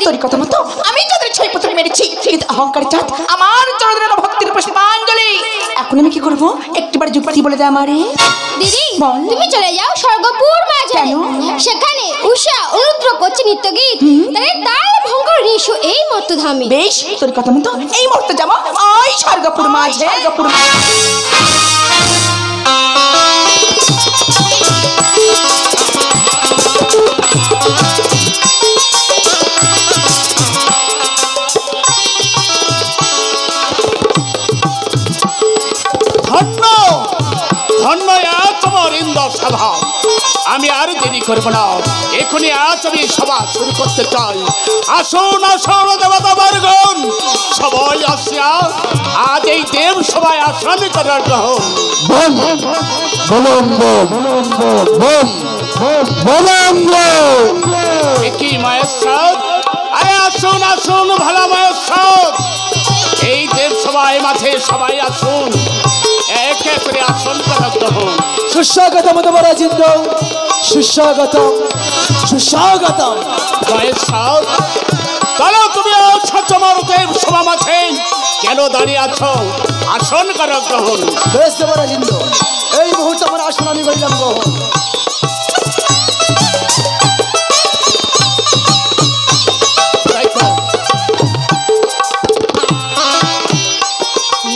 তোর কথা মতো আমি তোদের 6 পুত্র মেরেছি, কিন্তু অহংকার জাত আমার চরণের ভক্তির পুষ্পাঞ্জলি। এখন আমি কি করব? একটিবার যুক্তি বলে দে আমারে। দিদি তুমি চলে যাও স্বর্গপুর মাঝখানে, সেখানে উষা অনুদ্র করছে নৃত্য গীত, তাদের তাল ভঙ্গ ঋষু এই মর্তধামে। বেশ, তোর কথা মতো এই মুহূর্তে যাবো ওই স্বর্গপুর মাঝে। ধন্য ধন্য তোমার ইন্দ্র সভা। আমি আর দেরি করব না, এখনই আজ আমি সভা শুরু করতে চাই। আসুন আসুন দেবতা বর্গণ, সবাই আসিয়া আজ এই দেব সভায় আসন করার গ্রহণ। কি মায়ের সাথ, আরে আসুন আসুন ভালো মায়ের সাথ, এই দেব সভায় মাঝে সবাই আসুন, এক এক করে আসন করার গ্রহণ। সুস্বাগতম দেবরাজ ইন্দ্র, সুস্বাগতম সুস্বাগতম। মায়ের সাথ, চলো তুমি তোমার দেব সভা মাঝে কেন দাঁড়িয়ে আছো? আসন করার গ্রহণ। বেশ দেবরাজ ইন্দ্র, এই মুহূর্তে আমার আসন আমি করিলাম গ্রহণ।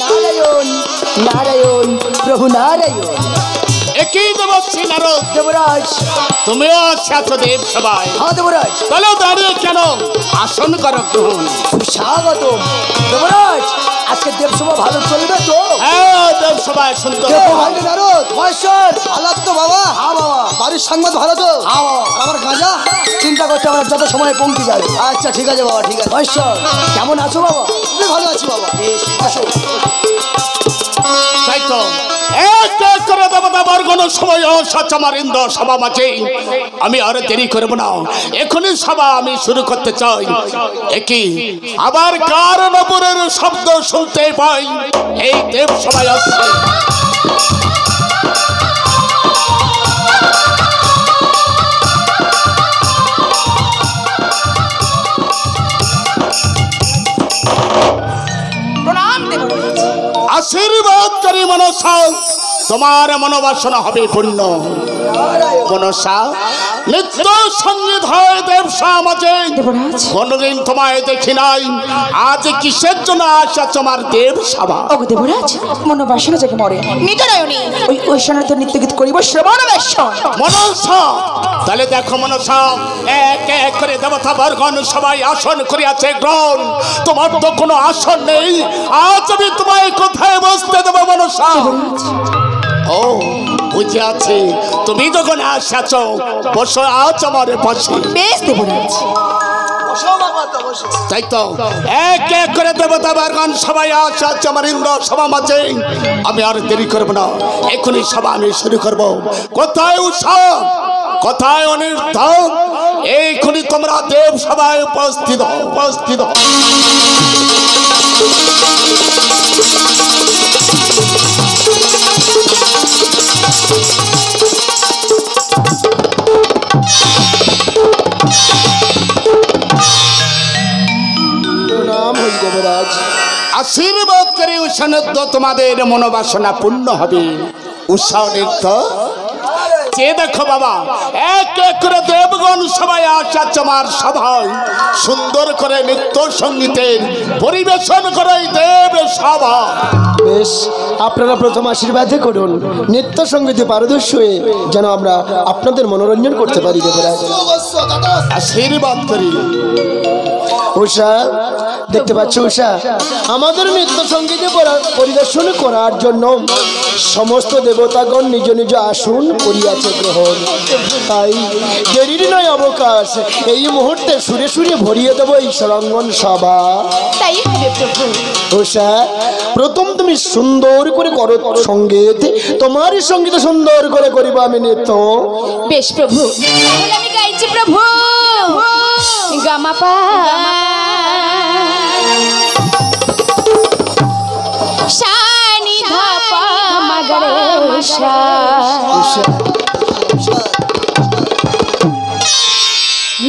নারায়ণ নারায়ণ প্রভু নারায়ণ। একই দেবশ্রী নারদ দেবরাজ, তুমিও আছো দেব সভায়? হ্যাঁ দেবরাজ। চলো দাঁড়িয়ে কেন, আসন করার গ্রহণ। সুস্বাগতম দেবরাজ, আজকে দেবসভা ভালো চলবে তো? হ্যাঁ দেব সভায় সুন্দর। নারদ মহেশ্বর, ভালো তো বাবা? হ্যাঁ বাবা। বাড়ির সংবাদ ভালো তো? হ্যাঁ বাবা। আমার গাঁজা চিন্তা করতে আমরা যত সময় পৌঁছে যাবে। আচ্ছা ঠিক আছে বাবা, ঠিক আছে। মহেশ্বর কেমন আছো বাবা? তুমি ভালো আছি বাবা। বেশ, আসো। তাই তো এক এক করে দেবতা বর্গণ সময় সচমার ইন্দ্র সভা মাঝে আমি আর দেরি করব না, এখনই সভা আমি শুরু করতে চাই। একই আবার কার নপুরের শব্দ শুনতে পাই, এই দেব সভায় আসছে। প্রণাম দেবরাজ। আশীর্বাদ করি মনসা, তোমার মনোবাসনা হবে পূর্ণ। মনসা নিত্য সঙ্গীত হয় দেব সমাজে, দেবরাজ কোনদিন তোমায় দেখি নাই, আজ কিসের জন্য আসা তোমার দেব সভা? ওগো দেবরাজ, মনোবাসনা জেগে মরে নিতরায়ণী ওই ঐশ্বর্য নৃত্য গীত করিব শ্রবণ বেশন। মনসা তাহলে দেখো মনসা, এক এক করে দেবতা বর্গণ সবাই আসন করিয়াছে গ্রহণ। তোমার তো কোনো আসন নেই, আজ আমি তোমায় কোথায় বসতে দেবো মনসা? ও বুঝে আছে, তুমি যখন আসছ বসো আজ আমার পাশে। বেশ দেবরাজ। তাই তো এক এক করে দেবতা বর্গণ সবাই আসছে আমার ইন্দ্র সভা মাঝে। আমি আর দেরি করব না, এখনই সভা আমি শুরু করব। কোথায় উষা, কোথায় অনির্ধ, এইখনি তোমরা দেব সভায় উপস্থিত হও, উপস্থিত হও। প্রণাম হই দেবরাজ। আশীর্বাদ করে উষা নৃত্য তোমাদের মনোবাসনা পূর্ণ হবে। উষা নৃত্য যে দেখো বাবা, এক এক করে দেবগণ সবাই আসা তোমার সভায়, সুন্দর করে নৃত্য সঙ্গীতের পরিবেশন করে দেব সভা। বেশ, আপনারা প্রথম আশীর্বাদ করুন, নৃত্য সঙ্গীতে পারদর্শী হয়ে যেন আমরা আপনাদের মনোরঞ্জন করতে পারি দেবরাজ। আশীর্বাদ করি। উষা, দেখতে পাচ্ছ উষা, আমাদের নৃত্য সঙ্গীতে পরিদর্শন করার জন্য সমস্ত দেবতাগণ নিজ নিজ আসন করিয়াছে গ্রহণ। তাই দেরির নয় অবকাশ, এই মুহূর্তে সুরে সুরে ভরিয়ে দেবো এই সরঙ্গন সভা। তাই হবে প্রভু। উষা, প্রথম তুমি সুন্দর করে করো সঙ্গীত, তোমারই সঙ্গীত সুন্দর করে করিব আমি নৃত্য। বেশ প্রভু, তাহলে আমি গাইছি প্রভু। গামাপা শানি ধাপা মাগরে উষা,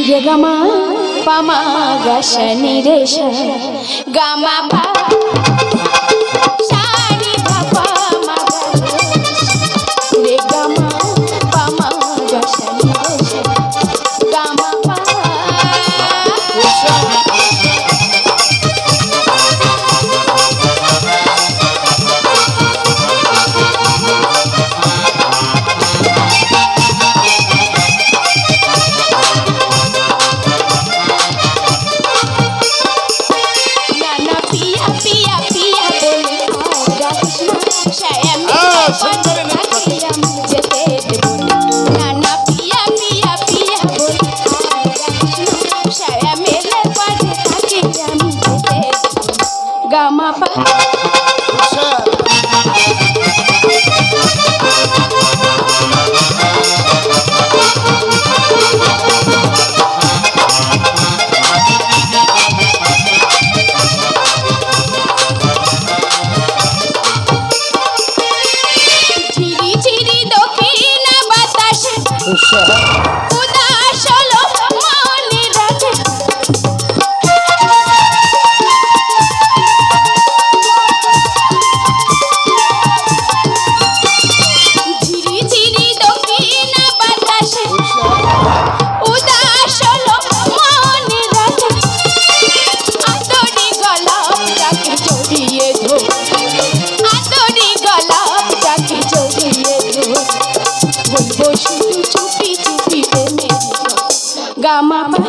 রে গামা পামা গা শনি রে সা গা মা পা সানি ধা পা মা গা রে গা মা পামা গা শনি রে সা গা মা পা। Gama pa chiri chiri dokina batashe udaas holo mone rakhe Gama pa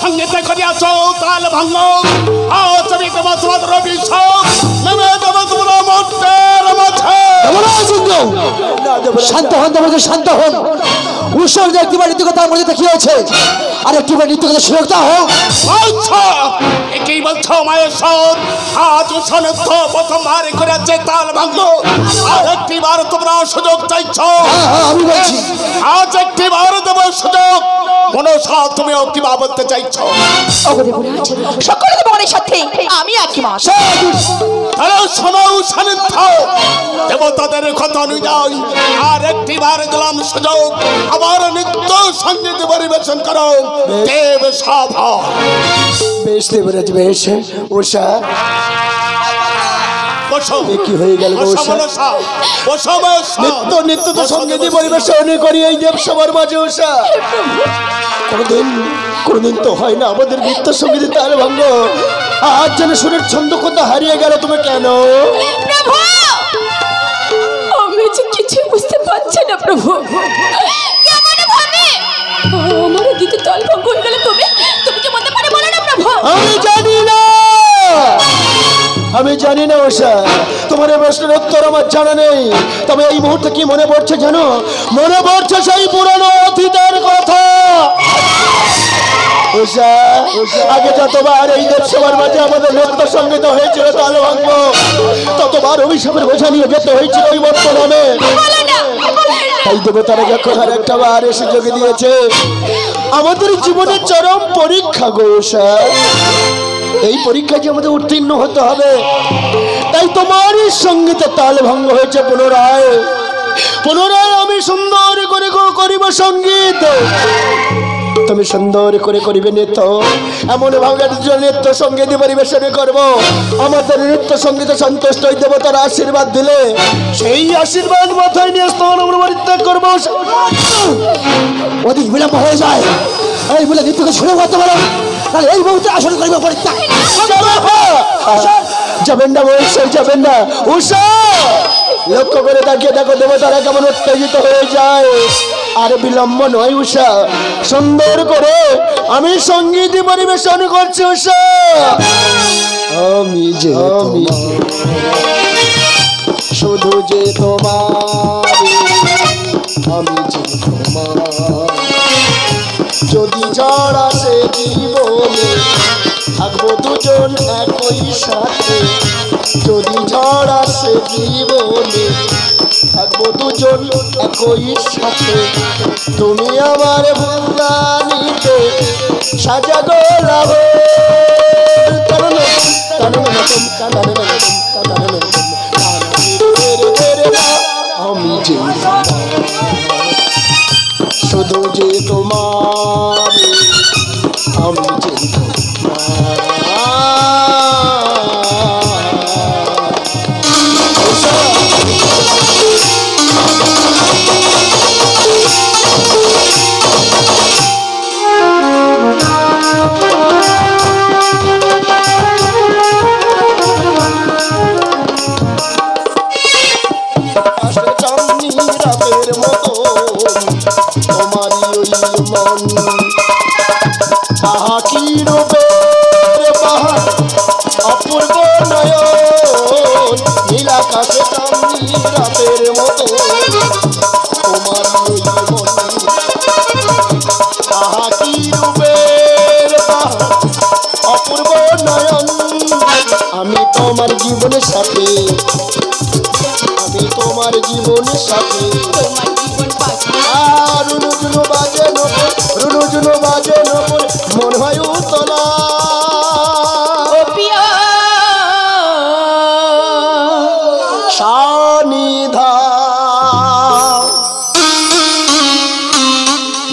সঙ্গীতে করিয়াছ তাল ভাঙ্গ আচমি তোমার রবি নেমে দেব তোমার মন্ত্রের মাঝে। শান্ত হন দেবতা, শান্ত হন। উৎসব যে একটিবার নৃত্য কথা মধ্যে দেখিয়েছে, আর একটিবার নৃত্য কথা সুযোগ দাও। আচ্ছা একই বলছো মায়ের সন আজ সনত্থ প্রথমবার করেছে তাল ভাঙ্গ, আর একটিবার তোমরা সুযোগ চাইছ। আমি বলছি আজ একটিবার দেব সুযোগ। মনসা তুমিও কিবা বলতে চাইছ? সকলে দেবগণের সাথে আমি একই মাস। তাহলে শোনো সনত্থ, দেবতাদের কথা অনুযায়ী আর একটিবার দিলাম সুযোগ, আবার নৃত্য সঙ্গীত পরিবেশন করো দেব সভা। বেশ দেবরাজ বেশ। উষা কি হয়ে গেল? নিত্য নিত্য তো সঙ্গীত পরিবেশন করি এই দেব সবার মাঝে। উষা কোনদিন তো হয় না আমাদের নৃত্য সঙ্গীত তাল ভঙ্গ। আজ যেন সুরের ছন্দ কথা হারিয়ে গেল। তুমি কেন? আমি যে কিছু বুঝতে পারছি না প্রভু। কেমন ভাবে আমার গীতে তাল ভঙ্গ হয়ে গেল? তুমি কি বলতে পারে বলো না প্রভু। আমি জানি না উষা, তোমার এই প্রশ্নের উত্তর আমার জানা নেই। তবে এই মুহূর্তে কি মনে পড়ছে জানো? মনে পড়ছে সেই পুরানো অতীতের কথা। উষা আগে যতবার এই দেব সবার মাঝে আমাদের নৃত্য সঙ্গীত হয়েছিল তাল ভঙ্গ, ততবার অভিশাপের বোঝা নিয়ে যেতে হয়েছিল ওই বর্তমানে। তাই দেবতারা যখন আর একটা বার সুযোগ দিয়েছে আমাদের জীবনের চরম পরীক্ষা গো উষা, এই পরীক্ষায় যে আমাদের উত্তীর্ণ হতে হবে। তাই তোমারই সঙ্গীতে তাল ভঙ্গ হয়েছে পুনরায়। আমি সুন্দর করে করিব সঙ্গীত, তুমি সুন্দর করে করিবে নৃত্য। এমন ভাবে নৃত্য সঙ্গীত পরিবেশন করব, আমাদের নৃত্য সঙ্গীতে সন্তুষ্ট হয়ে দেবতার আশীর্বাদ দিলে সেই আশীর্বাদ মাথায় নিয়ে স্থান আমরা পরিত্যাগ করবো। অধিক বিলম্ব হয়ে যায়, এই বলে নৃত্যকে শুরু করতে পারো, তাহলে এই মুহূর্তে আসন করিব পরিত্যাগ। যাবেন না মহেশ্বর, যাবেন না। উষা লক্ষ্য করে তাকিয়ে দেখো দেবতারা কেমন উত্তেজিত হয়ে যায়। আর বিলম্ব নয় উষা, সুন্দর করে আমি সঙ্গীত পরিবেশন করছি। উষা আমি যে শুধু যে তোমার, আমি যে তোমার, যদি ঝড় আসে জীবনে থাকবো দুজন একই সাথে, যদি ঝড় আসে জীবনে থাকবো দুজন একই সাথে তুমি আমার ফুলদানিতে সাজা গোলাপ আমি যে শুধু যে তোমার আমি যে আমি তোমার জীবনের সাথে তোমার জীবনের সাথে তোমার জীবন পাখি আর রুনুঝুনু বাজে নপুর মন হয় উতলা ও প্রিয় সানিধা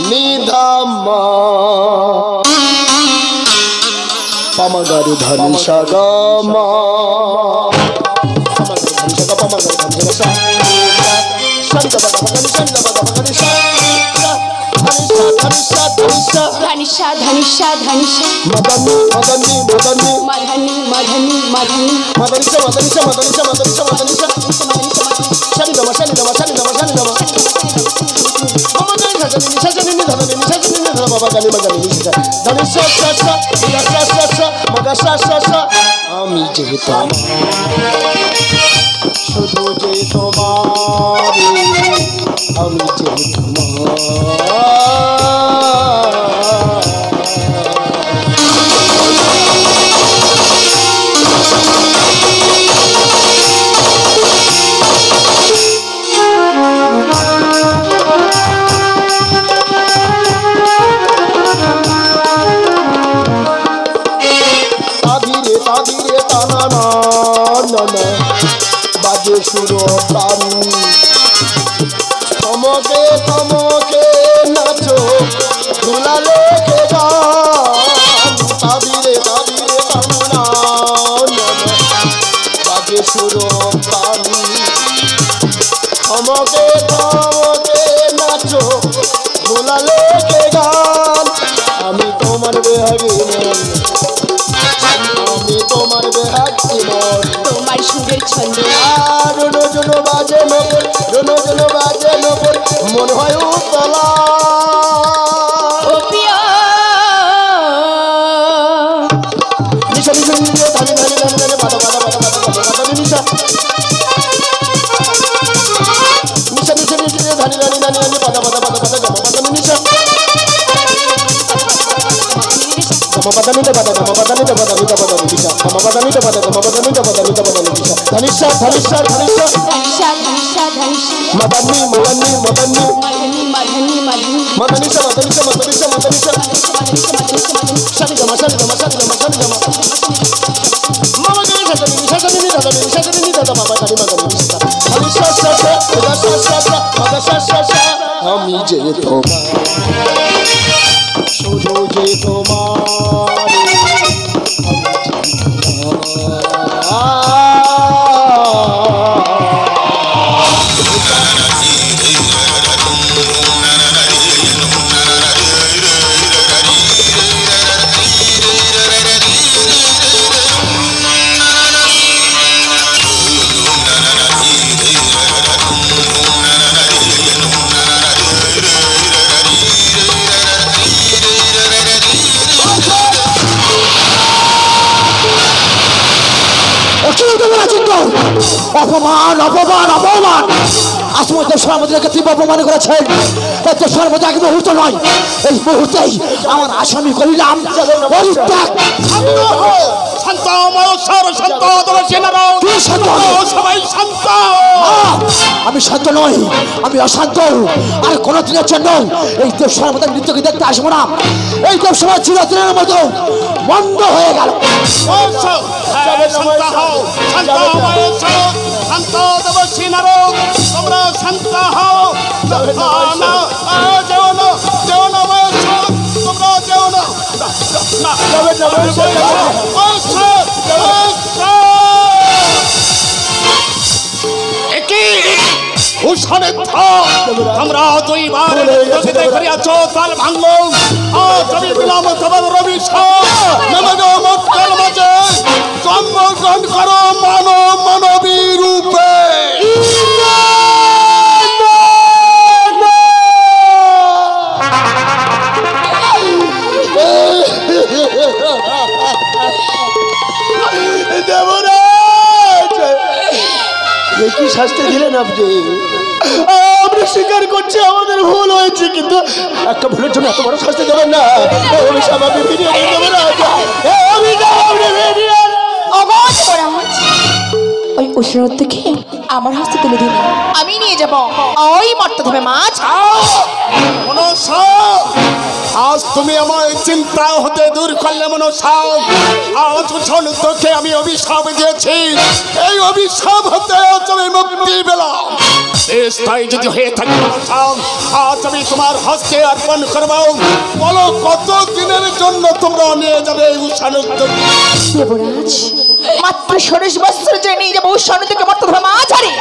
নিধামা পামাগারি ধানি সাগামা ধনিষা ধনিষা ধনিষা মদনী মদনী মদনী মাধনী মাধনী মাধনী মদনীষা মদনীষা মদনীষা মদনীষা মদনীষা শানি দমা শানি দমা শানি দমা শানি দমা মদনী শানি শানি ধনী শানি ধনী বাবা গানি বাগানি নিশা ধনিষা শাশা শাশা শাশা মগা শাশা আমি যে তোমার শুধু যে তোমার আমি যে তোমার তাদিরে টানা না বাজে সুর টান তমকে তমকে নাচো দুলালে কে গান তাদিরে টানা বাজে সুর টান তমকে তমকে নাচো দুলালে কে গান আমি তোমার বেহাগী আমি তোমার বেহাগী তোমার সুরের ছন্দ আর রুনুঝুনু বাজে নপুর মন হয় উতলা ও প্রিয় নিশা নিশা নিশা ধানি ধানি ধানি ধানি বাদা বাদা বাদা বাদা বাদা বাদা নিশা নিশা নিশা নিশা ধানি ধানি ধানি ধানি বাদা বাদা বাদা বাদা গমা বাদা নিশা গমা বাদা নিতে বাদা গমা বাদা নিতে বাদা নিতে বাদা নিশা গমা বাদা নিতে বাদা গমা বাদা নিতে বাদা নিতে বাদা নিশা ধনিষা ধনিষা ধনিষা ধনিষা ধনিষা ধনিষা মদনী মদনী মদনী মাধনী মাধনী মাধনী মদনীষা মদনীষা মদনীষা মদনীষা শানি দমা শানি দমা শানি দমা শানি দমা মামা গানি শানি নিশা শানি নি দাদা নিশা শানি নি দাদা বাবা গানি বাগানি নিশা ধনিষা শাশা শাশা শাশা মগা শাশা আমি যে তোমার শুধু যে তোমার অপমান অপমান অপমান আসমত আমাদেরকে তীব্র অপমান করেছেন এত সর্বদা এক মুহূর্ত নয় এই মুহূর্তেই আমার আসামি করিলাম পরিত্যাগ শান্ত শান্ত মহেশ্বর, শান্ত দেবশ্রী নারদ, তুই শান্ত হ। সবাই শান্ত। আমি শান্ত নই, আমি অশান্ত। আর কোনো দিনের জন্য এই দেবসভার মতো নৃত্যকে দেখতে আসবো না। এই দেবসভা চিরদিনের মতো বন্ধ হয়ে গেল। শান্ত হও, শান্ত মহেশ্বর, শান্ত দেবশ্রী নারদ, তোমরা শান্ত হও। না, যেও না, যেও না মহেশ্বর, তোমরা যেও না। তোমরা দুইবার করিয়াছ তাল ভাঙ্গ, তুমি দিলাম তোমার মক্কেল মাঝে জন্মগ্রহণ করো মানব মানবী রূপে। কি শাস্তি দিলেন আপনি? আমরা স্বীকার করছি আমাদের ভুল হয়েছে, কিন্তু একটা ভুলের জন্য এত বড় শাস্তি দেবেন না। অভিশাপ আপনি ফিরিয়ে নিয়ে যাবেন না। অভিশাপ আপনি ফিরিয়ে অগাধ মহারাজ, ওই উষার দেখে আমার হাতে তুলে দিন, আমি নিয়ে যাব ওই মর্তধামে মাছ। মনসা, আজ তুমি আমার চিন্তা হতে দূর করলে মনসা। আজ উঠন তোকে আমি অভিশাপ দিয়েছি, এই অভিশাপ হতে আজ আমি মুক্তি পেলাম। স্থায়ী যদি হয়ে থাকে মনসা, আজ আমি তোমার হস্তে অর্পণ করবো। বলো কত দিনের জন্য তোমরা নিয়ে যাবে উষানুক? দেবরাজ, মাত্র 16 বছর যে নিয়ে যাবো উষানু থেকে মর্তধামে মাছ হারে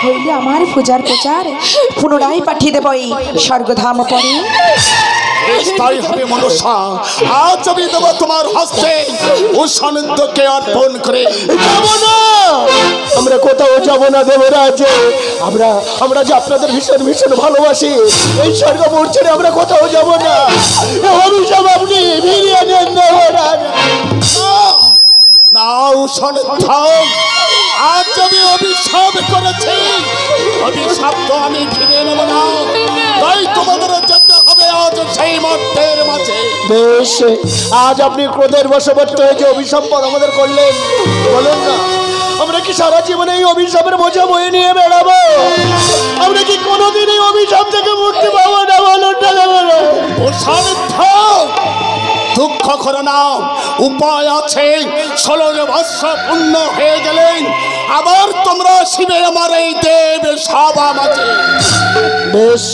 হইলে আমার পূজার প্রচার পুনরায় পাঠিয়ে দেব এই স্বর্গধাম পরে। স্থায়ী হবে মনসা, আজ আমি দেবো তোমার হস্তে উষানুকে অর্পণ করে। যাব না, আমরা কোথাও যাব না দেবরাজ। আমরা যে আপনাদের ভীষণ ভীষণ ভালোবাসি, এই স্বর্গপুর ছেড়ে আমরা কোথাও যাব না। অভিশাপ আপনি ফিরিয়ে দেন দেবরাজ। না উষানুক, আজ আমি অভিশাপ করেছি, অভিশাপ তো আমি ফিরে নেব না। তাই তোমাদের যেতে হবে আজ সেই মর্তের মাঝে। বেশ, আজ আপনি ক্রোধের বশবর্তী হয়ে যে অভিশাপ আমাদের করলেন, বলেন না আমরা কি সারা জীবনে এই অভিশাপের বোঝা বয়ে নিয়ে বেড়াবো? আমরা কি কোনোদিন এই অভিশাপ থেকে মুক্তি পাবো না? বলুন না। দুঃখ করো না, উপায় আছে। 16 বৎসর পূর্ণ হয়ে গেলেন আবার তোমরা শিবে আমার এই দেব সভা মাঝে। বেশ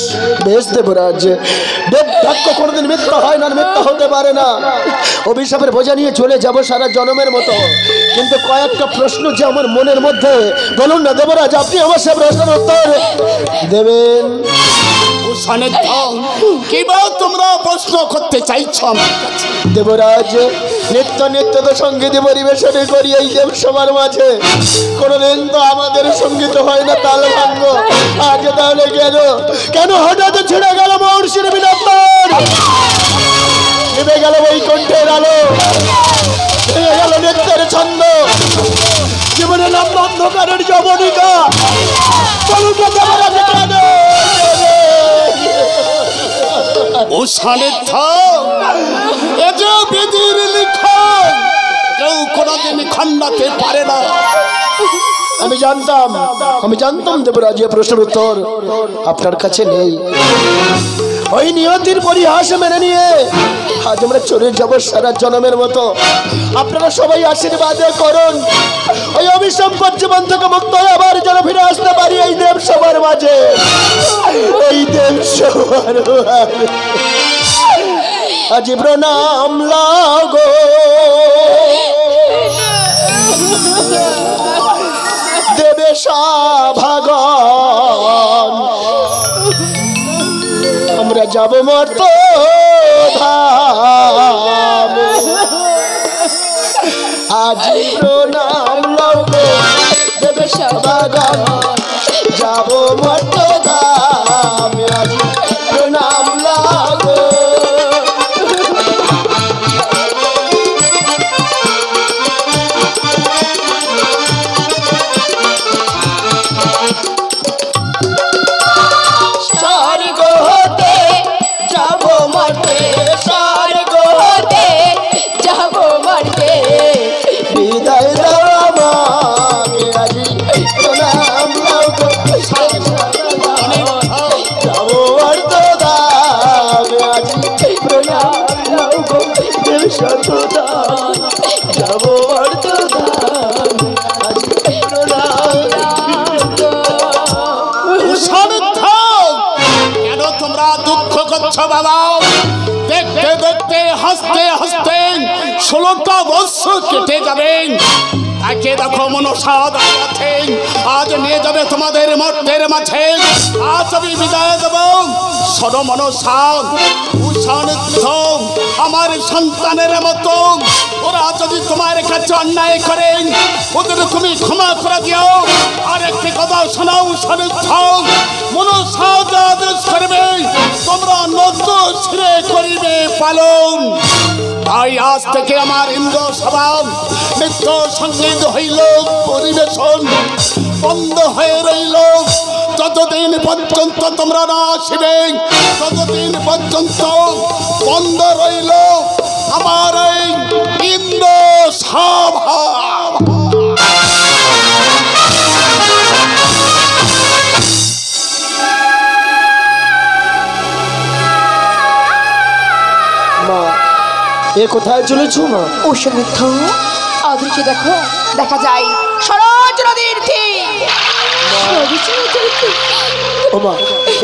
বেশ দেবরাজ, দেব বাক্য কোনোদিন মিথ্যা হয় না, মিথ্যা হতে পারে না। অভিশাপের বোঝা নিয়ে চলে যাব সারা জনমের মতো, কিন্তু কয়েকটা প্রশ্ন যে আমার মনের মধ্যে, বলুন না দেবরাজ, আপনি আমার সে প্রশ্নের উত্তর দেবেন। কিবা তোমরা প্রশ্ন করতে চাইছো আমার কাছে? দেবরাজ, নিত্য নিত্য তো সঙ্গীত পরিবেশনে করি এই দেব সবার মাঝে, কোনোদিন তো আমাদের সঙ্গীত হয় না তাল ভাঙ্গ। আজ তাহলে কেন হঠাৎ ছেড়ে গেল মহর্ষির বিনান্তর? নেমে গেল বৈকুণ্ঠের আলো, ভেঙে গেল নিত্যের ছন্দ, জীবনে নাম অন্ধকারের যবনিকা। বলুন না দেবরাজ কেন? বিধির লিখন কেউ কোনদিন খণ্ডাতে পারে না। আমি জানতাম দেবরাজ এ প্রশ্নের উত্তর আপনার কাছে নেই। ওই নিয়তির পরিহাস মেনে নিয়ে আজ আমরা চলে যাব সারা জনমের মতো। আপনারা সবাই আশীর্বাদে করুন, ওই অভিসম্পদ জীবন থেকে মুক্ত হয়ে আবার যেন ফিরে আসতে পারি এই দেব সবার মাঝে, এই দেব সবার মাঝে। আজ প্রণাম লাগো দেবে ভাগন, আমরা যাব মর্ত ধাম। আজ প্রণাম লাগো দেবে ভাগন, যাব মর্ত ধাম। আজ প্রণাম লাগো। শতদান যাব বর্তদান আজকে প্রণাম। কেন তোমরা দুঃখ করছো বাবা? দেখতে দেখতে হাসতে হাসতে 16টা বছর কেটে যাবে। তাকে দেখো মনসা আছে, আজ নিয়ে যাবে তোমাদের মর্তের মাঝে। আজ আমি বিদায় দেব। শোনো মনসা, আমার সন্তানের মতো ওরা যদি তোমার কাছে অন্যায় করে ওদের তুমি ক্ষমা করে দিও। আর একটি কথা শোনাও, মনসা আদেশ করবে তোমরা নদ্য ছিঁড়ে করিবে পালন। তাই আজ থেকে আমার ইন্দ্র সভা নৃত্য সঙ্গীত হইল, পরিবেশন বন্ধ হয়ে রইল। যতদিন পর্যন্ত তোমরা না আসবে ততদিন পর্যন্ত বন্ধ রইল আমার এই ইন্দ্র সভা। মা, এ কোথায় চলেছো মা? ও সমৃদ্ধ অদৃশ্যে দেখো, দেখা যায় সরজ নদীর তীর। ও মা,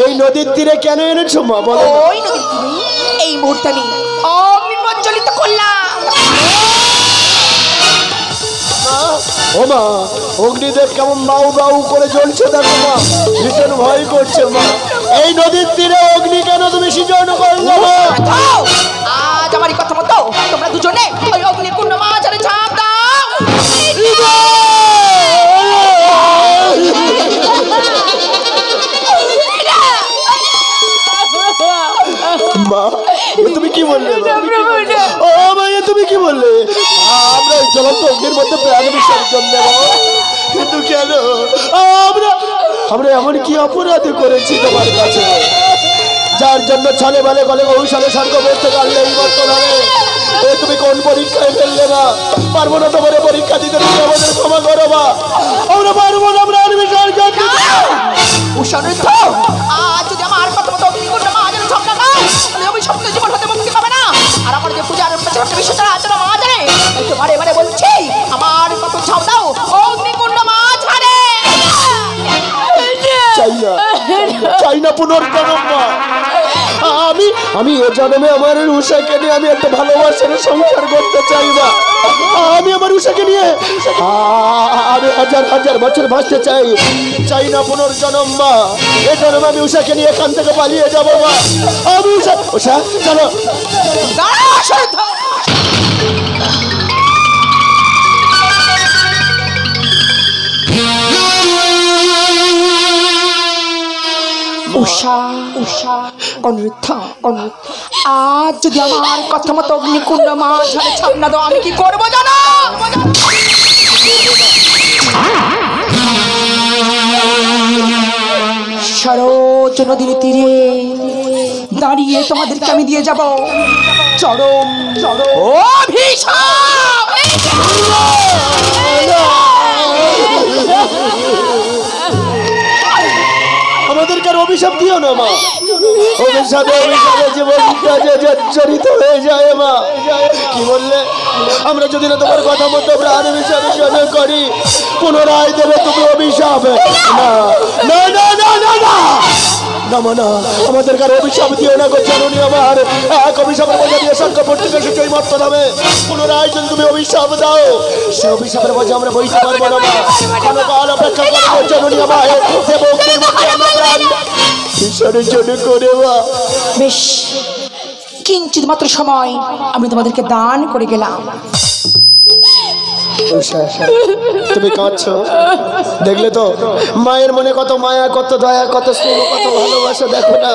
এই নদীর তীরে কেন এনেছো মা বলো? ওই নদীর তীরে এই মুহূর্তে আমি অগ্নি প্রজ্বলিত করলাম। ও মা, অগ্নিদেব কেমন বাউ বাউ করে জ্বলছে দেখো মা, ভীষণ ভয় করছে মা। এই নদীর তীরে অগ্নি কেন তুমি সৃজন করলে মা? আজ আমারই কথা মতো তোমরা দুজনে ওই অগ্নিকুণ্ড মাঝারে ঝাঁপ দাও। মা, এ তুমি কি বললে? ও মা, এ তুমি কি বললে? আমরা এই জ্বলন্ত অগ্নির মধ্যে প্রাণ বিসর্জন দেব, কিন্তু কেন? আমরা এমন কি অপরাধ করেছি তোমার কাছে যার জন্য ছলে বলে গলে কৌশলে স্বর্গ বলতে পারলে এই বর্তমানে তুমি কোন পরীক্ষায় ফেললে না? পারবো না তোমার পরীক্ষা দিতে, তুমি আমাদের ক্ষমা করো মা। আমরা পারবো না, আমরা বিসর্জন দিতে। আজ যদি আমার কথা মতো অগ্নিকুণ্ড মাঝারে ঝাঁপ না দাও তাহলে আমি সপ্তাহ জীবন হতে মুক্তি পাবে না। আর আমার যে পূজার বিশ্বটা আছে না মাঝারে, তোমার এবারে বলছি আমার কত ঝাঁপ দাও অগ্নিকুণ্ড মাঝারে। চাই না পুনর্জন্ম মা। আমি এ জন্মে আমার উষাকে নিয়ে আমি একটা ভালোবাসার সংসার করতে চাই মা। আমি আমার উষাকে নিয়ে আমি হাজার হাজার বছর বাঁচতে চাই না পুনর্জন্ম মা। এ জন্মে আমি উষাকে নিয়ে এখান থেকে পালিয়ে যাবো মা। আমি উষা চলো। উষা অনুরুদ্ধ আজ যদি আমার কথা মতো অগ্নিকুণ্ড মাঝারে ঝাঁপ না দাও আমি কি করবো জানো? সরোজ নদীর তীরে দাঁড়িয়ে তোমাদেরকে আমি দিয়ে যাব চরম অভিশাপ। আমাদেরকে আর অভিশাপ দিও না মা। অভিশাপে জীবনটা যে জর্জরিত হয়ে যায় মা। কি বললে? আমরা যদি না তোমার কথা মতো প্রাণ বিসর্জন করি পুনরায় দেবে তুমি অভিশাপ? না না না না না না না, আমাদের কারো অভিশাপ দিও না গো জননী আমার। এক অভিশাপের মধ্যে দিয়ে শঙ্খ পর্যন্ত সুচয় মত হবে। পুনরায় যদি তুমি অভিশাপ দাও সে অভিশাপের মধ্যে আমরা বইতে পারবো না মা। কোনো কাল অপেক্ষা করবো জননী আমার। বিসর্জন করে মা। বেশ, কিঞ্চিত মাত্র সময় আমি তোমাদেরকে দান করে গেলাম। তুমি কাঁদছো, দেখলে তো মায়ের মনে কত মায়া, কত দয়া, কত স্নেহ, কত ভালোবাসা। দেখো না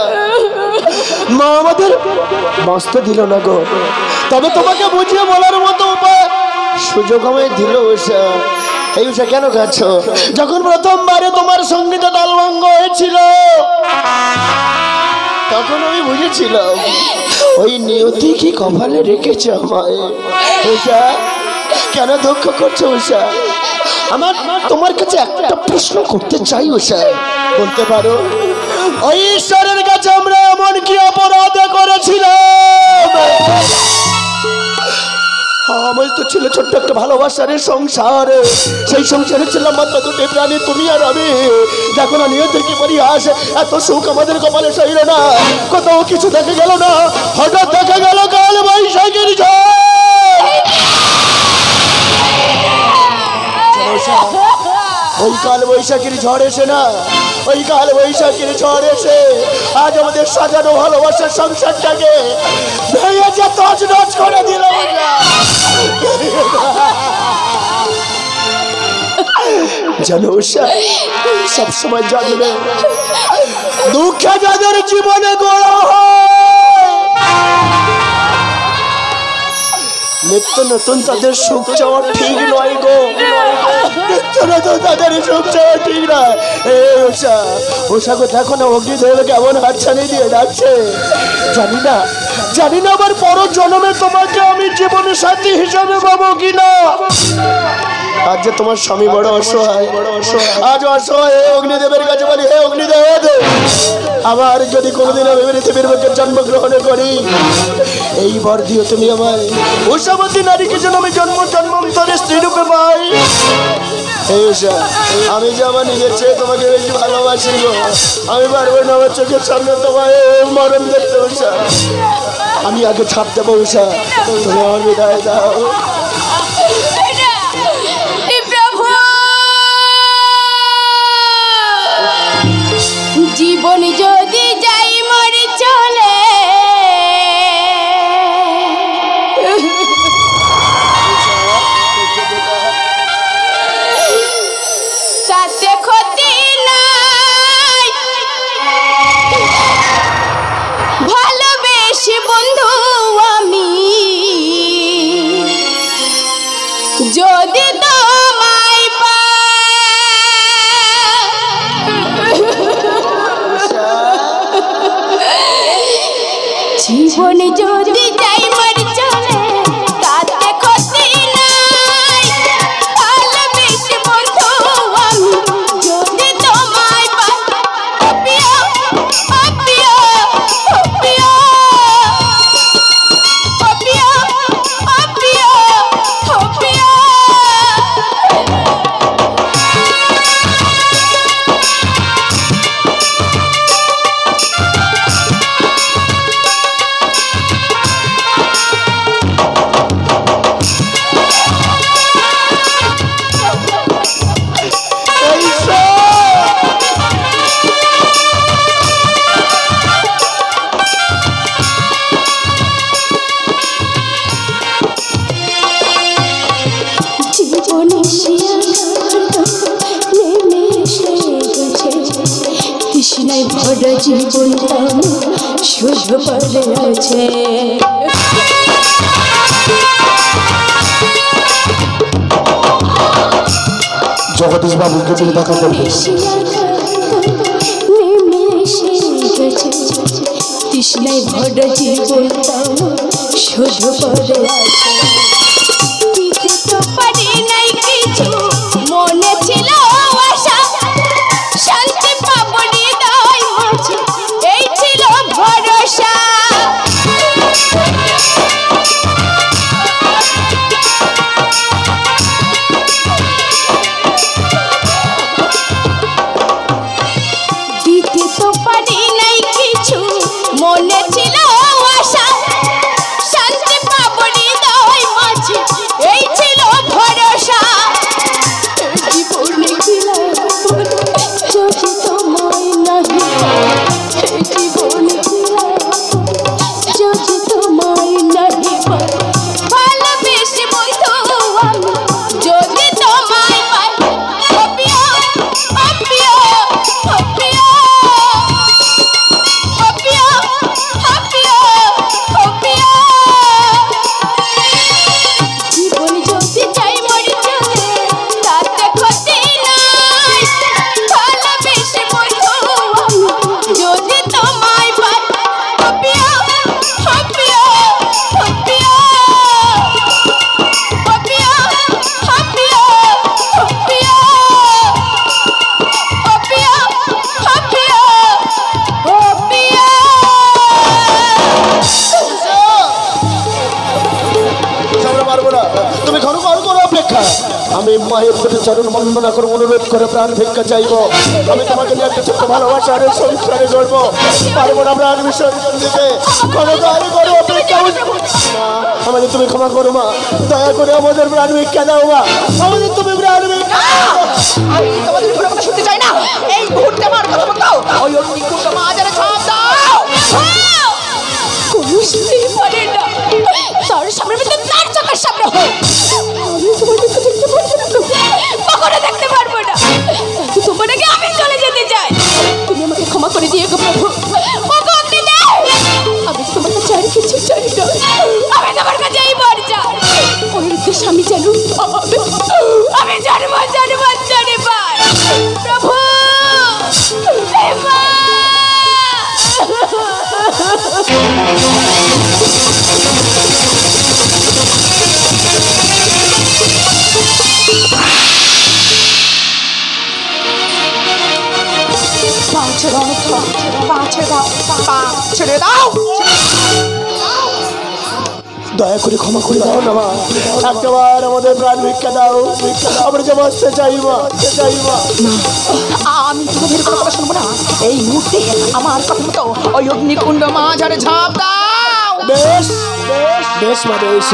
মা আমাদের বাঁচতে দিল না গো, তবে তোমাকে বুঝিয়ে বলার মতো উপায় সুযোগ আমায় দিল। উষা, এই উষা কেন কাঁদছো? যখন প্রথমবারে তোমার সঙ্গীতে দলভঙ্গ হয়েছিল তখন আমি বুঝেছিলাম ওই নিয়তি কি কপালে রেখেছে আমায়। উষা, কেন দুঃখ করছো উষা? আমার তোমার কাছে একটা প্রশ্ন করতে চাই উষা, বলতে পারো ওই ঈশ্বরের কাছে আমরা এমন কি অপরাধ করেছিলাম আমার তো ছিল ছোট্ট একটা ভালোবাসার সংসার, সেই সংসারে ছিলাম মাত্র দুটি প্রাণী, তুমি আর আমি। দেখো না নিয়ে থেকে পরিহাস, এত সুখ আমাদের কপালে সইল না, কোথাও কিছু দেখা গেল না, হঠাৎ দেখা গেল কাল বৈশাখীর ঝড়। ওই কাল বৈশাখীর ঝড় এসে না, ওই কাল বৈশাখীর ঝড় এসে আজ আমাদের সাজানো ভালোবাসার সংসারটাকে ভেঙে তছনছ করে দিল। জানো সবসময় জানবে দুঃখে যাদের জীবনে গড়া নিত্য নতুন তাদের সুখ চাওয়া ঠিক নয় গো, নিত্য নতুন তাদের সুখ চাওয়া ঠিক নয়। ওষা গো দেখো না অগ্নিদেব কেমন হাতছানি দিয়ে ডাকছে। জানি না আবার পর জন্মে তোমাকে আমি জীবনের সাথী হিসাবে পাবো কিনা। আজ যে তোমার স্বামী বড় অসহায়, আজ অসহায় অগ্নিদেবের কাছে বলি, হে অগ্নিদেব, আবার যদি কোনোদিন আমি পৃথিবীর বুকে জন্মগ্রহণ করি, এই বর দিও তুমি আমায় উষাবতী নারীকে যেন আমি জন্মান্তরে স্ত্রী রূপে পাই। আমি যে আমার নিজের চেয়ে তোমাকে বেশি ভালোবাসি গো, আমি পারবো না আমার চোখের সামনে তোমায় মরণ দেখতে। উষা আমি আগে ছাপ দেবো, উষা তুমি আমার বিদায় দাও। জীবন যদি যাই মরে চলে, তাতে ক্ষতি নাই, ভালোবেসে বন্ধু আমি যদি তোমায় জীবন যদি যাই মর চলে, তাতে ক্ষতি নাই, ভালোবেসে বন্ধু আমি যদি তোমায় পাই। প্রিয় প্রিয় প্রিয় প্রিয় প্রিয় প্রিয় কৃষ্ণায় ভরা জীবনটা শুধু পড়ে আছে। জগদীশ বাবুকে বলে দেখা করবে। কৃষ্ণায় ভরা জীবনটা শুধু পড়ে আছে। দিতে তো পারি নাই কিছু, মনে ছিল আশা, শান্তি পাবো হৃদয় মাঝে, এই ছিল ভরসা। দিতে তো পারি নাই কিছু, মনে ছিল আশা, শান্তি পাবো হৃদয় পারবো না। তুমি ঘন ঘন করো অপেক্ষা। আমি মায়ের প্রতি চরণ বন্দনা করে অনুরোধ করে প্রাণ ভিক্ষা চাইবো। আমি তোমাকে নিয়ে একটা ছোট্ট ভালোবাসার সংসারে করবো। পারবো না প্রাণ বিসর্জন দিতে। ঘন ঘন করো অপেক্ষা। আমাদের তুমি ক্ষমা করো মা, দয়া করে আমাদের প্রাণ ভিক্ষা দাও মা, আমাদের তুমি প্রাণ ভিক্ষা। আমি তোমাদের কোনো কথা শুনতে চাই না। এই মুহূর্তে আমার কথা মতো ওই অগ্নিকুণ্ড মাঝারে ঝাঁপ দাও। কোনো শুনতেই পারে না, তার সামনে মধ্যে তার চোখের সামনে হোক। আমি তোমাদেরকে দেখতে পারবো না প্রভু, কখনো দেখতে পারবো না। কিন্তু তোমার আগে আমি চলে যেতে চাই। তুমি আমাকে ক্ষমা করে দিয়ে গো প্রভু। ও গো অগ্নিদেব, আমি তোমার কাছে আর কিছু চাই না। আমি তোমার কাছে এই বর চাই। ওর উদ্দেশ্যে আমি যেন আমি জানবো পাই প্রভু। হে মা! ছেড়ে দাও। দয়া করে ক্ষমা করে দাও না মা, একটাবার আমাদের প্রাণ ভিক্ষা দাও। আমরা যে বাঁচতে চাই মা, চাই মা। আমি তোমাদের কোনো কথা শুনবো না। এই মুহূর্তে আমার কথা মতো ওই অগ্নিকুণ্ড মাঝারে ঝাঁপ দাও। বেশ বেশ বেশ মা বেশ।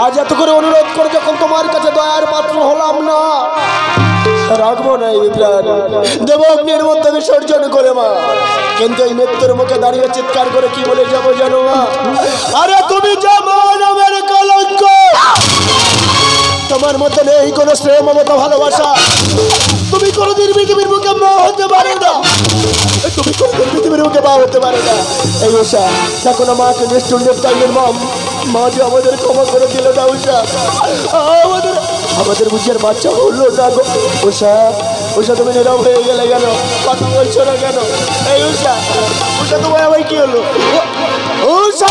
আজ এত করে অনুরোধ করে যখন তোমার কাছে দয়ার পাত্র হলাম না, রাখবো না এই প্রাণ, দেব অগ্নির মধ্যে বিসর্জন করে মা। কিন্তু এই মৃত্যুর মুখে দাঁড়িয়ে চিৎকার করে কি বলে যাবো জানো মা? আরে তুমি যেমন আমার কলঙ্ক, তোমার মধ্যে নেই কোনো স্নেহ মমতা ভালোবাসা। তুমি কোনোদিন পৃথিবীর মুখে মা হতে পারে না, তুমি কোনোদিন পৃথিবীর মুখে মা হতে পারে না। এই উষা দেখো না মাকে নিষ্ঠুর দেবতাইয়ের মা যে আমাদের ক্ষমা করে দিল না উষা। আমাদের বুঝিয়ার বাচ্চা হলো না গো উষা। উষা তুমি নীরব হয়ে গেলে কেন? কথা বলছো না কেন? এই উষা, উষা তোমার আবার কি হলো? উষা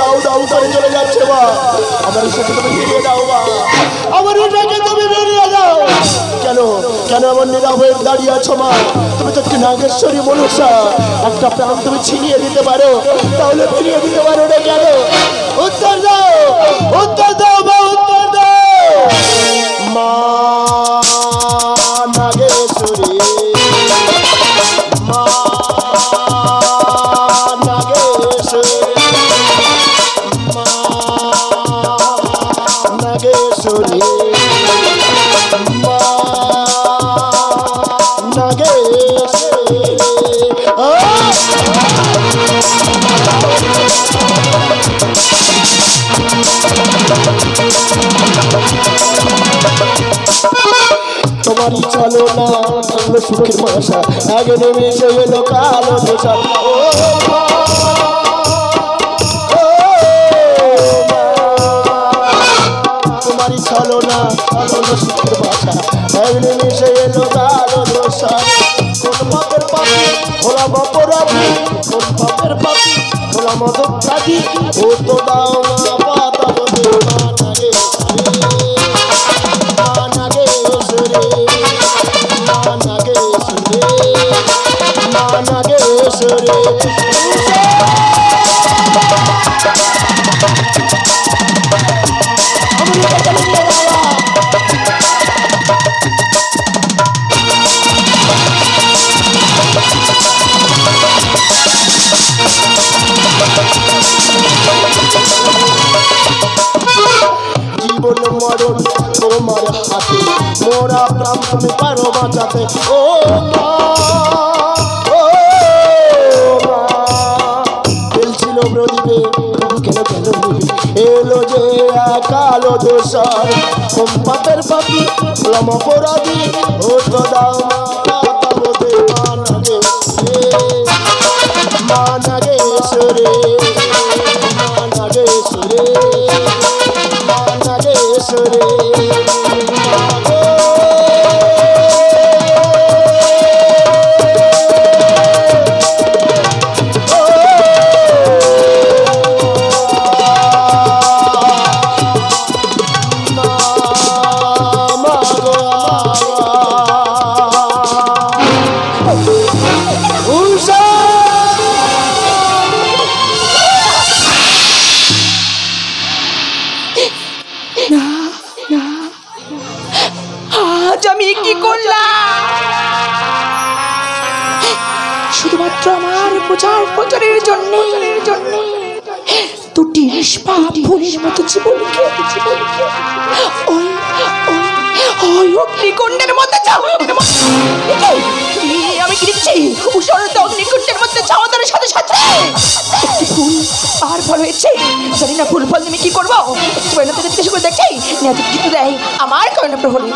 দাও দাও করে চলে যাচ্ছে মা। আমার ঈশাকে তুমি ফিরিয়ে দাও মা, আমার ঈশাকে তুমি ফিরিয়ে দাও। কেন কেন আমার নীরব হয়ে দাঁড়িয়ে আছো মা? তুমি তো একটি নাগেশ্বরী মনুষা, একটা প্রাণ তুমি ছিনিয়ে দিতে পারো, তাহলে ফিরিয়ে দিতে পারো না কেন? উত্তর দাও, উত্তর দাও মা, উত্তর দাও মা। নাগেশ্বরী মা, নাগেশ্বরী নাগেশ্বরী মা, নাগেশ্বরী। তোমারই চলো না থাকলো সুখের ভাষা, আগে নেমে এসে এলো কালো দোষা। ও তোমারই চলো না থাকলো সুখের ভাষা, আগে নেমে এসে এলো কালো দোষা। কোন পাপের পাপি হলাম অপরাধী, কোন পাপের পাপি হলাম অপরাধী। ও তো দাও না পাতা বলে জীবন মরণ তোমার হাতে, মোরা প্রাণ তুমি পারো বাঁচাতে। ও মা, ও মা, বলছিল প্রদীপে কেন কেন নিবি এলো যে কালো দোষর। কোন পাপের পাপি হলাম অপরাধী, ও তো দাও মাতা বোধে মা নাগেশ্বরী, মা নাগেশ্বরী, মা নাগেশ্বরী, মা নাগেশ্বরী। শুধুমাত্র আমার পূজার প্রচারের জন্য দুটি নিষ্পাপ ফুলের মতো জীবনকে ওই ওই অগ্নিকুণ্ডের মধ্যে যাও। আমি কি দেখছি উষারত অগ্নিকুণ্ডের মধ্যে যাওয়ার সাথে সাথে একটি ফুল আর ফল হয়েছে। জানি না ফুল ফল আমি কি করবো, জিজ্ঞেস করে দেখছি নেত কিছু দেয় আমার কারণে প্রহরী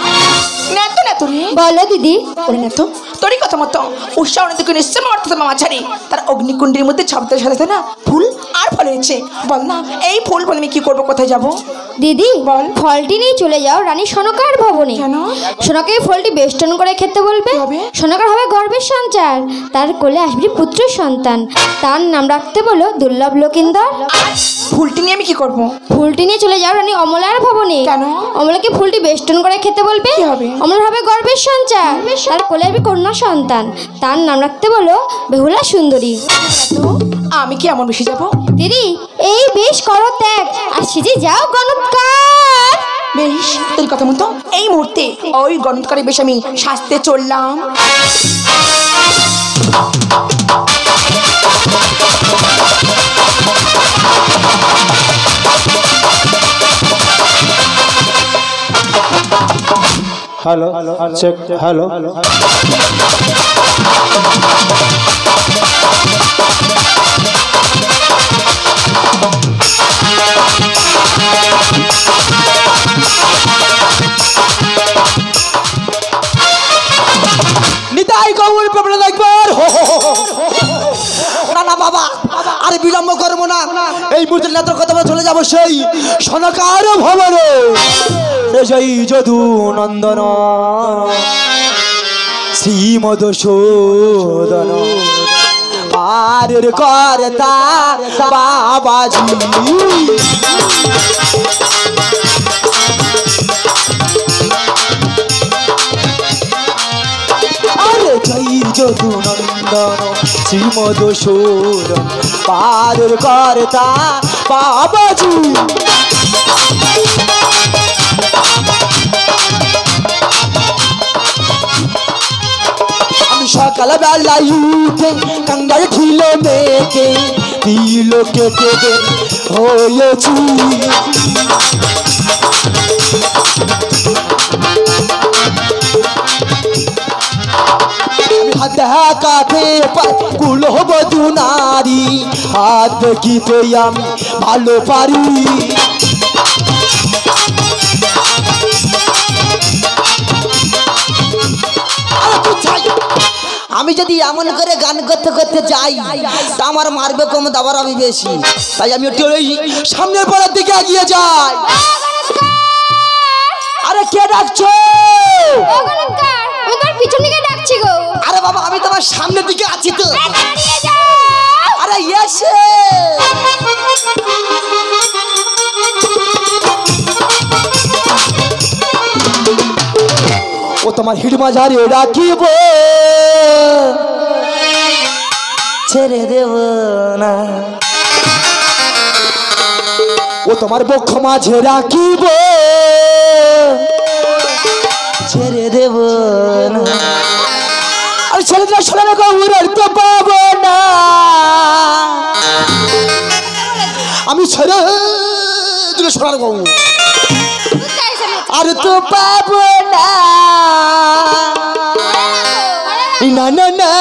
নেত নেত রে বলো দিদি। ওরে নেত তোরই কথা মতো উষারণকে নিশ্চয় অর্থ মাঝারি তার অগ্নিকুণ্ডের মধ্যে ছাপতে সাথে না ফুল আর ফল হয়েছে। বল না এই ফুল ফল আমি কি করবো, কোথায় যাবো? দিদি বল। ফলটি নিয়ে চলে যাও রানী সনকার ভবনে। কেন? সোনাকে এই ফলটি বেষ্টন করে খেতে বলবে। কি হবে? সোনাকার হবে গর্ভের সঞ্চার, তার কোলে আসবে পুত্র সন্তান, তার নাম রাখতে বলো দুর্লভ লকিন্দর। ফুলটি নিয়ে আমি কি করবো? ফুলটি নিয়ে চলে যাও রানী অমলার ভবনে। কেন? অমলাকে ফুলটি বেষ্টন করে খেতে বলবে। কি হবে? অমলার হবে গর্ভের সঞ্চার, তার কোলে আসবে কন্যা সন্তান, তার নাম রাখতে বলো বেহুলা সুন্দরী। আমি কি এমন বেশি যাবো? দিদি এই বেশ করো ত্যাগ আর সেজে যাও গণৎকার। বেশ তোর কথা মতো এই মুহূর্তে ওই গণৎকারে বেশ আমি সাজতে চললাম। Hello check hello Nitai Gour পেপড়ে দেখবার না না বাবা আরে বিলম্ব করবো না, এই মুহূর্তে নেত্র কথা বলে চলে যাবো সেই সনকার ভবনে। সেই যদু নন্দন শ্রী মধুসূদন আর কর্তা বাবাজি। জয় যদু নন্দন শ্রী মধুসূদন পার কর্তা বাবাজি। আমি সকাল বেলায় উঠে কাঙ্গাল ঢিল মেকে দিল কেটে হয়েছি। কাঠে কুল বধু নারী হাত দেখিতে আমি ভালো পারি। আমি যদি এমন করে গান করতে করতে যাই তা আমার মারবে কম দাবার আমি বেশি, তাই আমি একটু ওই সামনের পরের দিকে এগিয়ে যাই। আরে কে ডাকছো? আমি তোর পিছন দিকে ডাকছি গো। আরে বাবা আমি তোমার সামনের দিকে আছি তো। দাঁড়িয়ে যাও। আরে এসে ও তোমার হিট মাঝারে রাখিব ছেড়ে দেব না, ও তোমার বক্ষ মাঝে রাখিব ছেড়ে দেব না। আর ছেড়ে দিলে শোনা না গৌরের তো পাবো না, আমি ছেড়ে দিলে শোনার গৌ আর তো পাবো না। না না না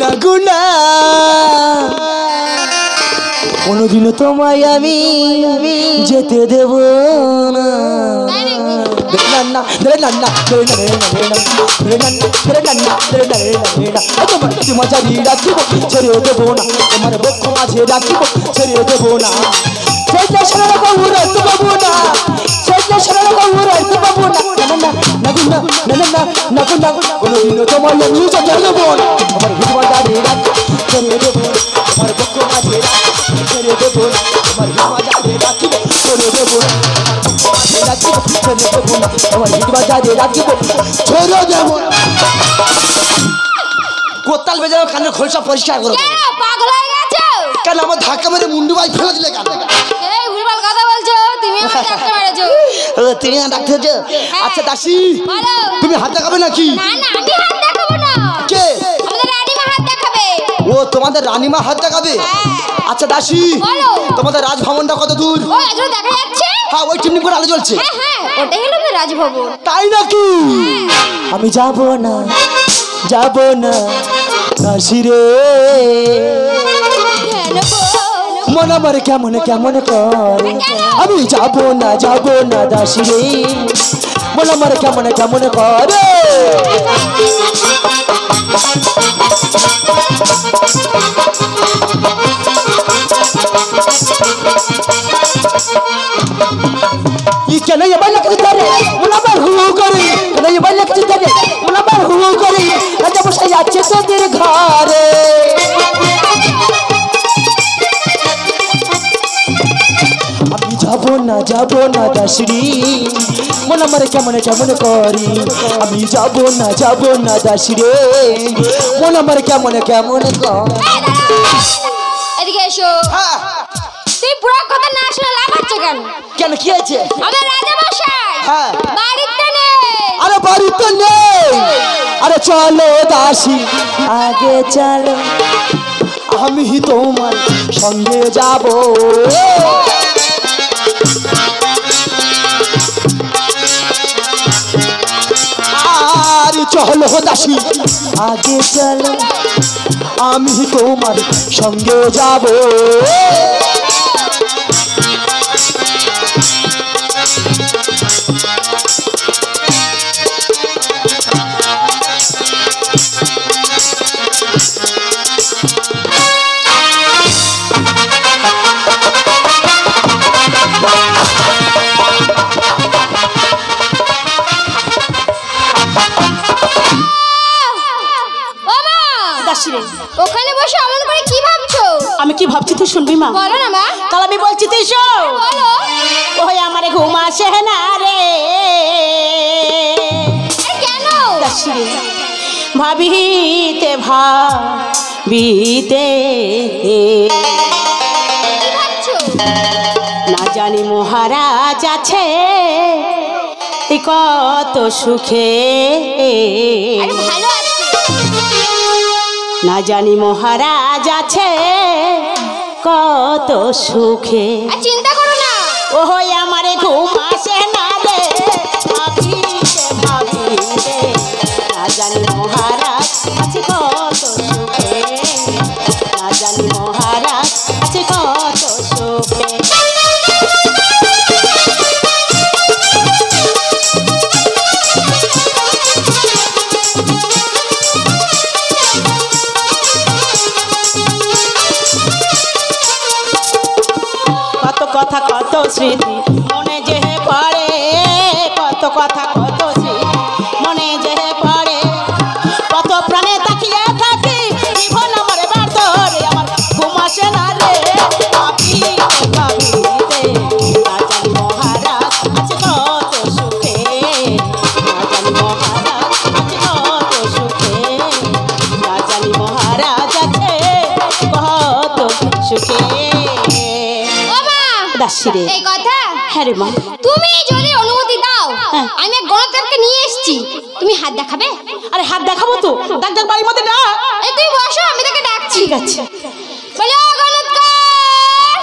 না গুনা কোনদিনও তোমায় আমি যেতে দেব না। মাঝারি রাখিব ছেড়ে দেবো না, তোমার বক্ষ মাঝে রাখিব ছেড়ে দেবো না। সেইটা শোনার গৌর তো পাবো না, সেইটা শোনার গৌর তো পাবো না। কোনদিনও তোমায় আমি যেতে দেবো না, আমার হিট মাঝারি রাখিব ছেড়ে দেবো না, আমার বক্ষ মাঝে রাখিব ছেড়ে দেবো না, আমার হিট মাঝারি রাখিব ছেড়ে দেবো না, কোতাল বেজাও কানের খোলসা পরিষ্কার করো। পাগল হয়ে গেছো কেন আমার ধাক্কা মেরে মুন্ডু ভাই ফেলে দিলে কেন? এই ভুলভাল কথা বলছো, তুমি আমাকে ধাক্কা মেরেছো। তুমি ডাকতে হচ্ছে? আচ্ছা দাসী বলো। তুমি হাত দেখাবে নাকি? না না আমি হাত দেখাবো তোমাদের রানীমা হাত দেখাবে? আচ্ছা দাসী, বলো। তোমাদের রাজভবনটা কত দূর? ওই আজও দেখা যাচ্ছে। হ্যাঁ, ওই চিমনি করে আলো জ্বলছে। হ্যাঁ হ্যাঁ, ওটাই হলো আমাদের রাজভবন। তাই নাকি? আমি যাব না, যাব না দাসী রে। কেন গো? মন আমার কেমন কেমন করে। আমি যাব না দাসী রে। মন আমার কেমন কেমন করে। কেন ये बालक जितने मुलाबर हुआ करे, केन ये बालक जितने मुलाबर हुआ करे, जब से आचे तो तेरे घरे। আমি যাব না দাসী, মন আমার কেমন কেমন করি। আমি যাব না দাসী রে, মন আমার কেমন কেমন করে। এদিকে এসো। তুই পুরো কথা না শুনে লাফাচ্ছ কেন? কেন কি আছে? আমার রাজা মশাই হ্যাঁ। বাড়িতে নেই। আরে বাড়িতে নেই? আরে চলো দাসী আগে চলো, আমি তোমার সঙ্গে যাব। আরে চলো দাসী আগে চলো, আমি তোমার সঙ্গে যাব। ওখানে বসে অমন করে কি ভাবছো? আমি কি ভাবছি তুই শুনবি মা? বলো না মা। তাহলে আমি বলছি তুই শোন। বলো। ওই আমার ঘুম আসে না রে। কেন? দাসী রে, ভাবিতে ভাবিতে কি ভাবছো? না জানি মহারাজ আছে কত সুখে, আরে ভালো আছে। না জানি মহারাজ আছে কত সুখে। আর চিন্তা করো না। ওই আমারে ঘুম আসে না রে, ভাবিতে ভাবিতে না জানি মহারাজ আছে কত সুখে, না জানি মহারাজ আছে কত সুখে। কত কথা কত স্মৃতি মনে যে পড়ে, কত কথা কত স্মৃতি মনে যে পড়ে, কত প্রাণে তাকিয়ে থাকি জীবন আমার বাড়রে, আমার ঘুম আসে না রে। ভাবিতে ভাবিতে না জানি মহারাজ আছে কত সুখে, না জানি মহারাজ আছে কত সুখে, না জানি মহারাজ আছে কত সুখে। দাসীরে এই কথা? হ্যাঁ রে মা। তুমি যদি অনুমতি দাও, হ্যাঁ। আমি এক গণতারকে নিয়ে এসেছি। তুমি হাত দেখাবে? আরে হাত দেখাবো তো, ডাক্তার বাড়ির মধ্যে ডাক। এই তুই বসো, আমি তোকে ডাকছি। ঠিক আছে। বলে ও গণৎকার,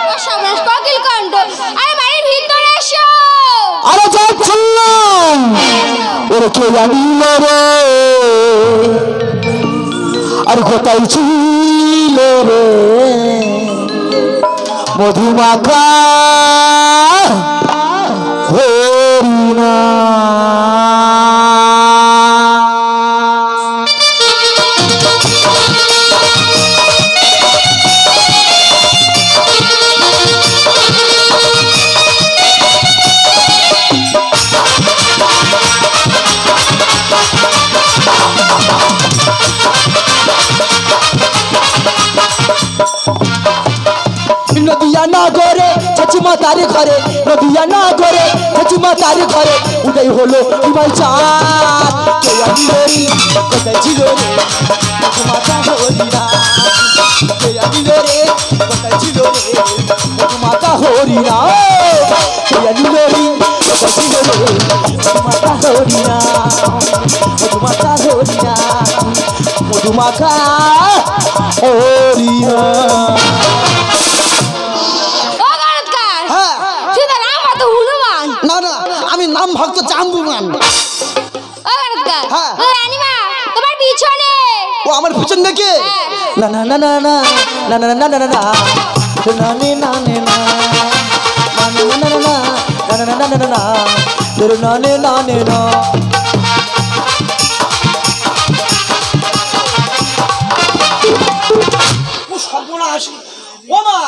ও সর্বনাশ কোকিল কণ্ঠ, আরে বাড়ির ভিতরে এসো। আরে যাচ্ছি ওরে কে জানিল রে, আর কোথায় ছিল রে মধুমাখা হরিণা। নদিয়া না করে চাচিমা তার ঘরে, নদিয়া না করে চাচিমা তার ঘরে উদয় হলো তোমার চাঁদ। কে আনিল রে কোথায় ছিল রে মধুমাখা হরিণা, কে আনিল রে কোথায় ছিল রে মধুমাখা হরিণা, কে আনিল রে কোথায় ছিল রে মধুমাখা হরিণা, মধুমাখা হরিণা, মধুমাখা ওরিয়া। ও গণৎকার হ্যাঁ তুই তো রাম অত হনুমান। না না আমি নাম ভক্ত জাম্বুমান। ও গণৎকার হ্যাঁ। ও রানীমা তোমার পিছনে। ও আমার পিছন দেখে হ্যাঁ। না না না না না না না না না না না না নে না নে না না না না না না না না না না না তোর না নে না নে না। সর্বনাশ ও মা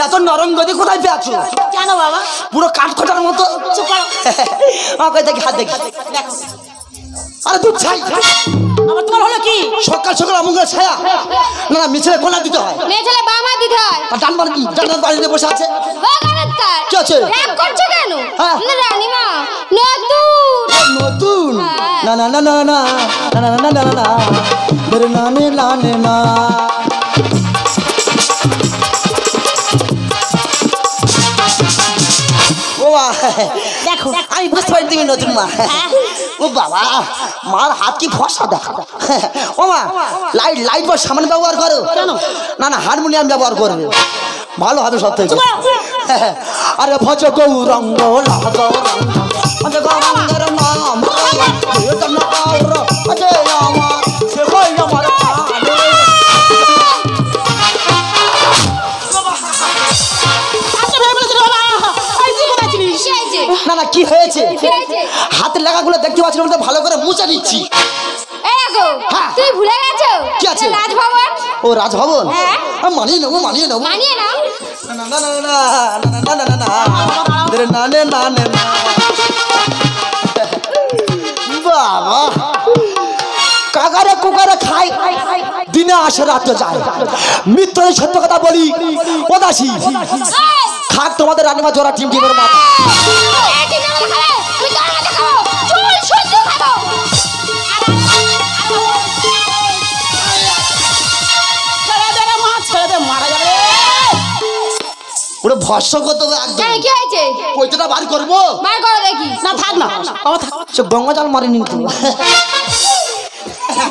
এত নরম গদি কোথায় পেয়েছো? কেন বাবা? পুরো কাঠখোটার মতো। আমাকে দেখি হাত দেখি। আরে তুই ছাই আমার তোমার হলো কি? সকাল সকাল আমাকে ছায়া না না মিছিলে কোনা দিতে হয়। মেয়ে ছেলে বাবা দিতে হয়। আর ডান বাড়িতে বসে আছে। ও গণৎকার কি আছে? রাগ করছো কেন? হ্যাঁ। না রানীমা নতুন। নতুন না না না না না না না না না না মেরে নানে নানে না। ও দেখো আমি বুঝতে পারি তুমি নতুন মা। ও বাবা মার হাত কি ফসা দেখো। ও মা লাইট বা সামান ব্যবহার করো কেন? না না হারমোনিয়াম ব্যবহার করবে ভালো হবে সব থেকে। আরে ভজ গৌরঙ্গ ভজ গৌরঙ্গের নাম না না কি হয়েছে? হাতের লেখাগুলো দেখতে পাচ্ছি না, ভালো করে মুছে নিচ্ছি। এই গো হ্যাঁ। তুই ভুলে গেছো কি আছে? রাজভবন। ও রাজভবন হ্যাঁ। মানিয়ে নেবো মানিয়ে নেবো। মানিয়ে নাও। না না না না না না না না না না না না না। বাবা কাকারে কুকারে খাই দিনে আসে রাতে যায় মিথ্যে সত্য কথা বলি ওদাসী খাক তোমাদের রানীমা জোড়া টিম টিমের মাথা। এই ঠিক আছে খাবে তুই কার মাথা খাবো চুল শুদ্ধ খাবো। ছেড়ে দে রে মা, ছেড়ে দে, মারা যাবে। পুরো ভস্য করতে হবে একদম। কেন কি হয়েছে? পয়সাটা বার করবো বার করো দেখি। না থাক না বাবা, থাক। সে গঙ্গাজল মারিনি তো।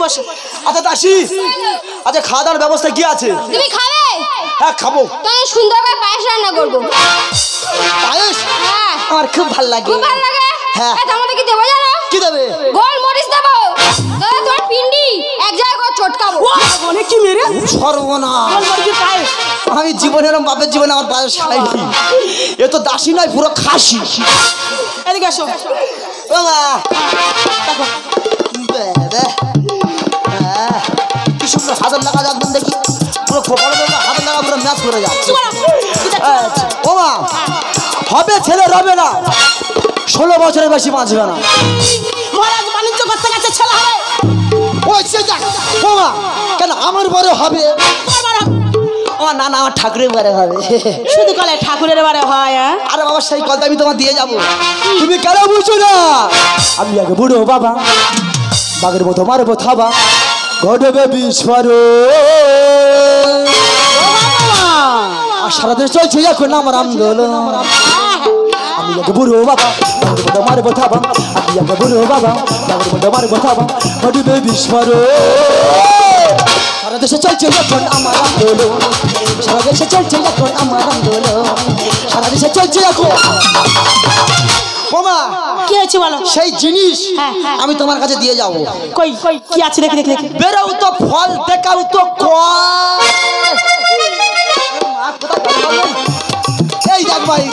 বসে। আচ্ছা দাসী আচ্ছা খাওয়া দাওয়ার ব্যবস্থা কি আছে? তুমি খাবে? হ্যাঁ খাবো। তুমি সুন্দর করে পায়েস রান্না করবো। পায়েস হ্যাঁ আমার খুব ভালো লাগে। খুব ভালো লাগে। হ্যাঁ। এই তার মধ্যে কি দেবো জানো? কি দেবে? গোল মরিচ দেবো। দাদা তোমার পিন্ডি এক জায়গায় করে চটকাবো। অনেক কি মেরে সর্বনাশ মুরগি পায়। আমি জীবনের বাপের জীবনে আমার পায়েস খাইনি। এ তো দাসী নয় পুরো খাসি। এদিকে আসো। বাবা দেখো বেদে কি সুন্দর হাজার লাগা একদম দেখি পুরো খোপার হাজার লাগা পুরো ম্যাচ করে যাচ্ছে। আচ্ছা, ও মা হবে ছেলে রবে না 16 বছরের বেশি বাঁচবে না। মহারাজ বাণিজ্য করতে গেছে, ছেলে হবে। ওই সে দেখ ও মা কেন আমার বড় হবে? ও না না আমার ঠাকুরের বারে হবে। শুধু কলে ঠাকুরের বারে হয়। আরে বাবা সেই কথা আমি তোমার দিয়ে যাবো। তুমি কেন বুঝছো না? আমি আগে বুড়ো বাবা বাঘের মতো মারবো থাবা ঘটবে বিস্ফোরণ। আর সারা দেশ চলছে এখন আমার আন্দোলন। আমি আগে বুড়ো বাবা বাঘের মতো মারবো থাবা আমি আগে বুড়ো বাবা বাঘের মতো মারবো থাবা ঘটবে বিস্ফোরণ। সারা দেশে চলছে এখন আমার আন্দোলন। সারা দেশে চলছে এখন আমার আন্দোলন। সারা দেশে চলছে এখন। বোমা কি হয়েছে বলো? সেই জিনিস হ্যাঁ, হ্যাঁ। আমি তোমার কাছে দিয়ে যাব। কই কই কি আছে দেখি দেখি দেখি। বেরাও তো ফল দেখাও তো কয়। এই দেখ ভাই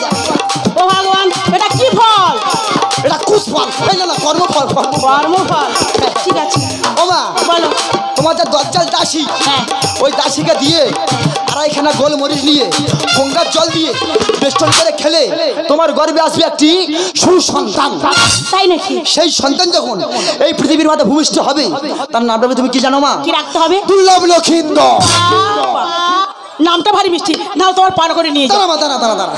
ও ভগবান, এটা কি ফল? এটা কুশ ফল। এই না কর্মফল কর্মফল। ঠিক আছে বোমা বলো। তোমার যে দজ্জাল দাসী হ্যাঁ। ওই দাসীকে দিয়ে আড়াইখানা গোলমরিচ নিয়ে গঙ্গার জল দিয়ে বেষ্টন করে খেলে তোমার গর্ভে আসবে একটি সুসন্তান। তাই নাকি? সেই সন্তান যখন এই পৃথিবীর মাঝে ভূমিষ্ঠ হবে তার নাম রাখবে তুমি কি জানো মা? কি রাখতে হবে? দুর্লভ লক্ষিন্দর। নামটা ভারী মিষ্টি। নাও তোমার পান করে নিয়ে যাও। দাঁড়া দাঁড়া দাঁড়া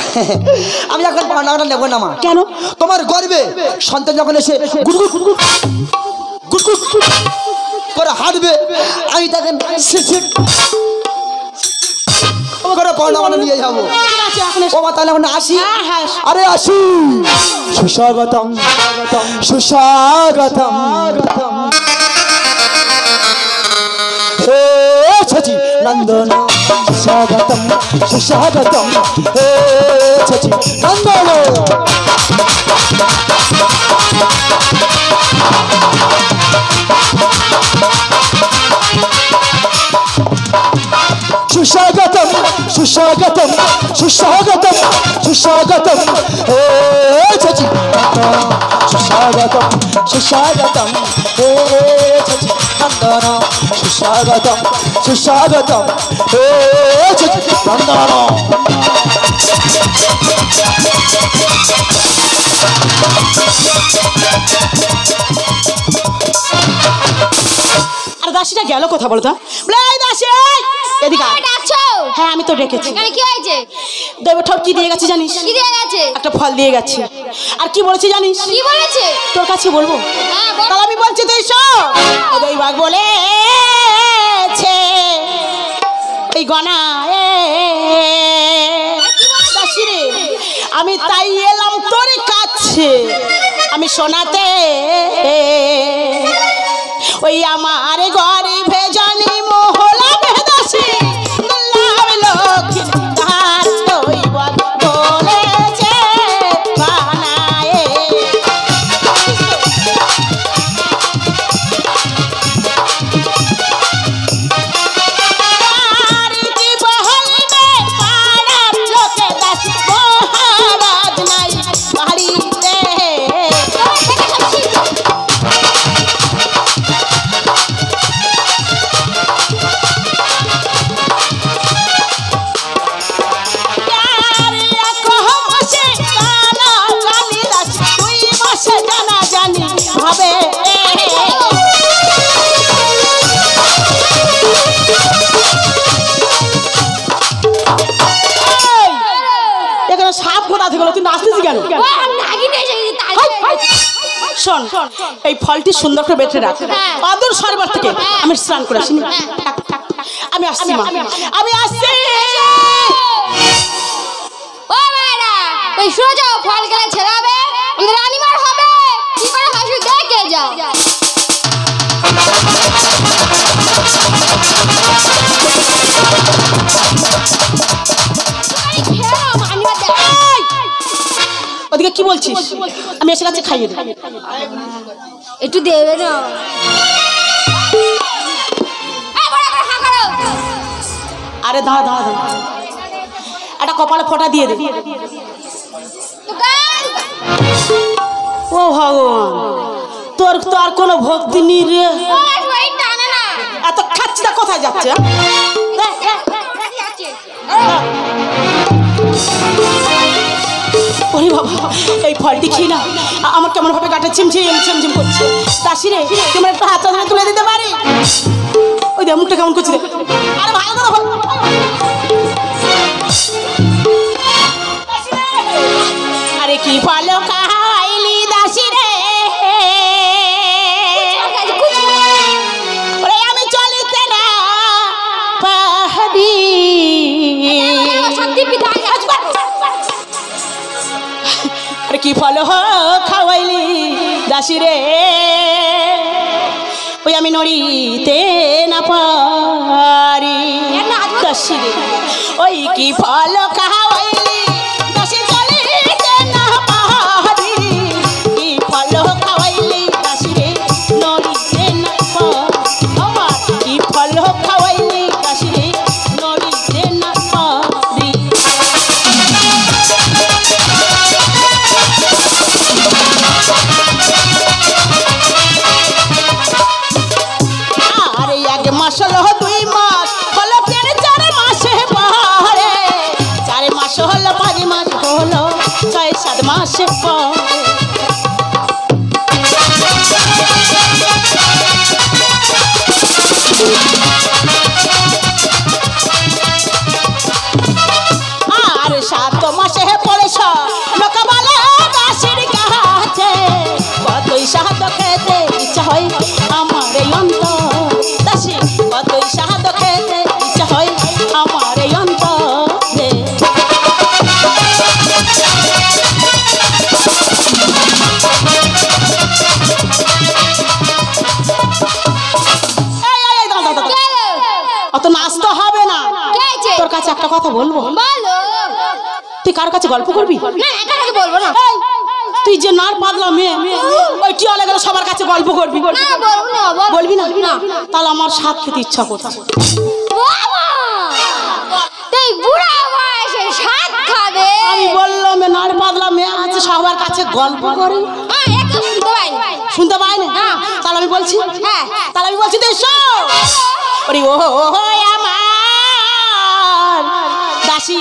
আমি এখন পাওনাটা নেবো না মা। কেন? তোমার গর্বে সন্তান যখন এসে গুটগুট গুটগুট করে হাঁটবে আমি তখন শিরশির করে পাওনাটা নিয়ে যাবো। ঠিক আছে, এখন এসো। ও মা তাহলে এখন আসি। হ্যাঁ, হ্যাঁ। আরে আসি সুস্বাগতম সুস্বাগতম নন্দন সুস্বাগতম সুস্বাগতম হে সচি নন্দন সুস্বাগতম সুস্বাগতম সুস্বাগতম সুস্বাগতম হে সচি নন্দন সুস্বাগতম সুস্বাগতম হে সচি নন্দন সুস্বাগতম সুস্বাগতম হে সচি নন্দন আর দাসীটা গেল কথা বলতো বলে এই দাসী এদিকে আয়। ডাকছো? হ্যাঁ আমি তো ডেকেছি এখানে কি হয়েছে? দেব ঠাকুর কি দিয়ে গেছে জানিস কি দিয়ে গেছে? একটা ফল দিয়ে গেছে আর কি বলেছে জানিস কি বলেছে? তোর কাছে বলবো হ্যাঁ বল। তাহলে আমি বলছি তুই শোন ওই বাঘ বলেছে এই গনা দাসী রে আমি তাই এলাম তোর কাছে আমি শোনাতে ওই আমার গরিবে জানি মহলা বেদাসী লাভ লক্ষ্মী তার ওই বলেছে বানায় আর কি বলবে পাড়ার লোকে দাসী মহারাজ নাই বাড়িতে ভাবে এখানে সাপ কোথা থেকে তুই নাচতেছি কেন শোন এই ফলটি সুন্দর করে বেঁচে রাখ অদূর সরোবর থেকে আমি স্নান করে আসি আমি আসছি মা আমি আসছি ও মেয়েরা ওই শুনে যাও ফল খেলে ছেড়ে হবে আমাদের রানিমার হবে কি করে হাসি দেখে যাও ওদিকে কি বলছিস আমি এসে কাছে খাইয়ে দেব একটু দেবে না আরে দাঁড়া দাঁড়া দাঁড়া একটা কপালে ফোঁটা দিয়ে দে ও ভগবান তোর তো আর কোনো ভক্তি নেই রে এত খাচ্ছিটা কোথায় যাচ্ছে ওরে বাবা এই ফলটি খেয়ে না আমার কেমন ভাবে গাটা ছিমছিম ছিমছিম করছে দাসী রে তোমার একটা হাত ধরে তুলে দিতে পারি ওই দে মুখটা কেমন করছে আরে ভালো করে আরে কি ফল খাইলি দাসী রে আমি চলিতে না পাহাড়ি আরে কি ফল খাওয়াইলি দাসী রে ওই আমি নড়িতে না পারি দাসী রে ওই কি ফল খাওয়াইলি দাসী চলিতে না পারি কি ফল খাওয়াইলি দাসী রে নড়িতে না পারি কি ফল খাওয়াইলি দাসী রে নড়িতে না পারি আরে এক মাস হলো 2 মাস হলো ফের 4 মাসে পরে 4 মাস হলো 5 মাস হলো 6-7 মাসে পরে আর 7 মাসে পড়েছ লোক বলে দাসীর কাছে কতই সাহায্য খেতে ইচ্ছা হয় আমার এই অন্তর দাসী কতই সাহায্য খেতে ইচ্ছা হয় আমার এই অন্তরে কাছে একটা কথা বলবো? বলো। তুই কার কাছে গল্প করবি? না একা কাছে বলবো না। এই, তুই যে নার পাতলা মেয়ে, ওই টিয়ালে গেলে সবার কাছে গল্প করবি? না বলবো না, বলবি না? তাহলে আমার স্বাদ খেতে ইচ্ছা করছে। বাবা তুই বুড়া বয়সে স্বাদ খাবে? আমি বললাম নার পাতলা মেয়ে আছে সবার কাছে গল্প করে। একদম শুনতে পাইনি। শুনতে পাইনি? তাহলে আমি বলছি, হ্যাঁ তাহলে আমি বলছি তুই শোন। ওরে ও আমার দাসী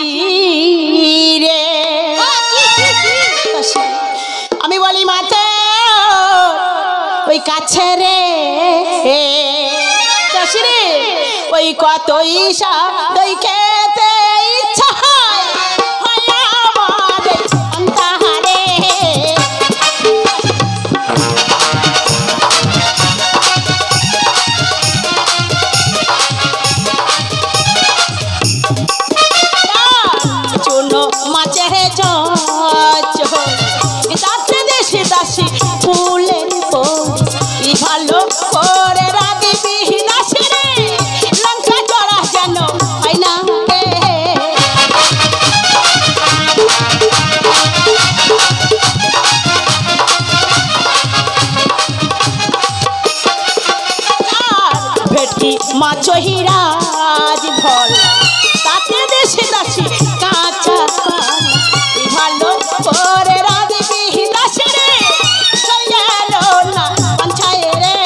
রে, দাসী। আমি বলি মাতে ওই কাছে রে দাসী রে, ওই কতই দই খেতে ইচ্ছা হয় আমাদের অন্তহারে। চুনো মাছের দাসে দেশে দাসী ফুলের পরি ভালো করে রাখবি দাসী রে, লঙ্কা জড়া যেন হয় না রে। ভেটকি মাছ হিরাজ ভল তাতে দেশে দাসী কাঁচা ভালো করে রাখবি দাসী রে, গেল না পাঞ্চায় রে।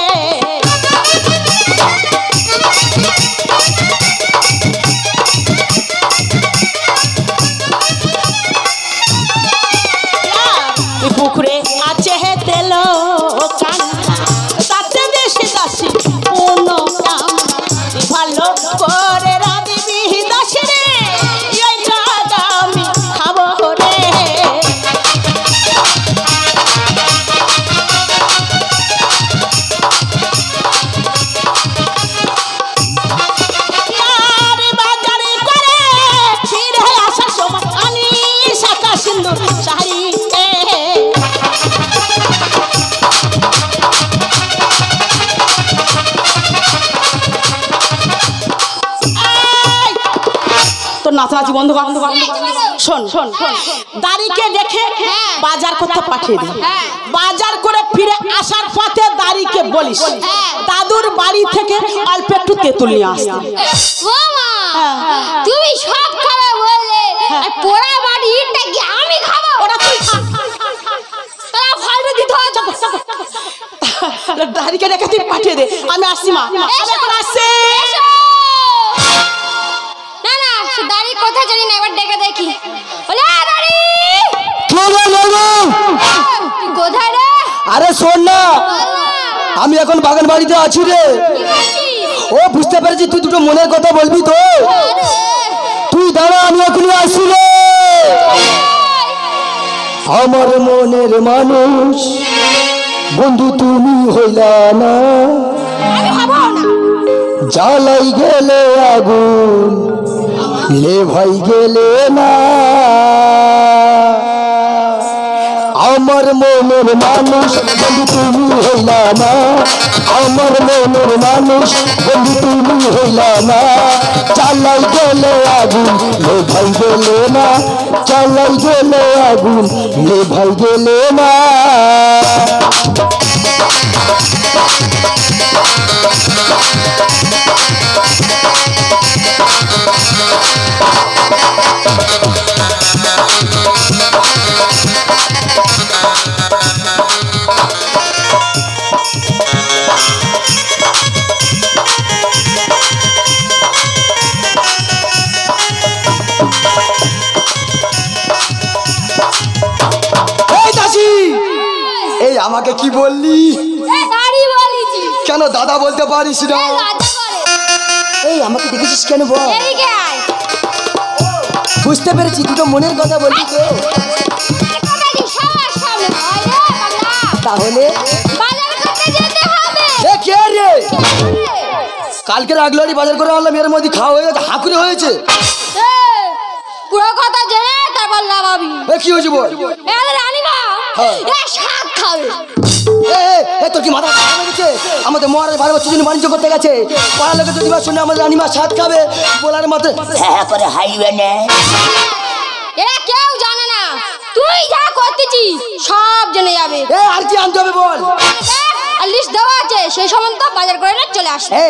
পুকুরে আছে তেল তাতে দেশে দাসী কোনো ভালো করে রাঁধবি দাসী রে, এই টাকা আমি খাবো রে। বাজারে করে ফিরে আসার সময় আনি শাখা সিন্দুর শাড়ি। তোর নাচানাচি বন্ধ কর। শোন শোন, দাড়িকে দেখে বাজার করতে পাঠিয়ে দিই। বাজার করে ফিরে আসার পথে দাড়িকে বলিস দাদুর বাড়ি থেকে অল্প একটু তেঁতুল নিয়ে আসতে। তুমি সব খাবে বললে পোড়া বাড়িটা কি আমি খাবো? ওটা তুই খা। তারা ফালতু দিতে হয়। দাড়িকে দেখে তুই পাঠিয়ে দে, আমি আসছি মা, আমি এখন আসছি। না না সে দাড়ি কোথায় জানি না, এবার ডেকে দেখি। বলে দাড়ি তুই কোথায় রে? আরে শোন না, আমি এখন বাগান বাড়িতে আছি রে। কি করছিস? ও বুঝতে পেরেছি, তুই দুটো মনের কথা বলবি তো। তুই দাঁড়া, আমি এখনই আসছি রে। আমার মনের মানুষ বন্ধু তুমি হইলা না, আমি হবো না। জ্বালাই গেলে আগুন লে ভাই গেলে না। আমার মনের মানুষ বন্ধু তুমি হইলা না, আমার মনের মানুষ বন্ধু তুমি হইলা না। জ্বালাই গেলে আগুন লে ভাই গেলে না, জ্বালাই গেলে আগুন লে ভাই গেলে না। এই আমাকে কি বললি? দাড়ি বলিছি। কেন দাদা বলতে পারিস না? লজ্জা করে। এই আমাকে দেখেছিস কেন বল? এদিকে আয়। বুঝতে পেরেছি, দুটো মনের কথা বলবি তো। কথা কি সবার সামনে হয় রে পাগলা? তাহলে বাজার করতে যেতে হবে। এ কে রে? কালকে রাগলারি বাজার করে আনলাম, এর মধ্যে খাওয়া হয়ে গেছে, হাঁকুড়ে হয়েছে। পুরো কথা জেনে তারপর লাভাবি। এ কি হয়েছে বল? রানীমা এ শাক খাবে। তোর কি মাথা খারাপ হয়ে গেছে? আমাদের মহারাজ ভালো বাচ্চার জন্য বাণিজ্য করতে গেছে, পাড়ার লোকের যদি বা শুনে আমাদের রানীমা স্বাদ খাবে বলার মতো হ্যাঁ করে হাইবে না। এরা কেউ জানে না, তুই যা করতেছি সব জেনে যাবে। আর কি আনতে হবে বল? আর লিস্ট দেওয়া আছে, সেই সময় বাজার করে না চলে আসবে।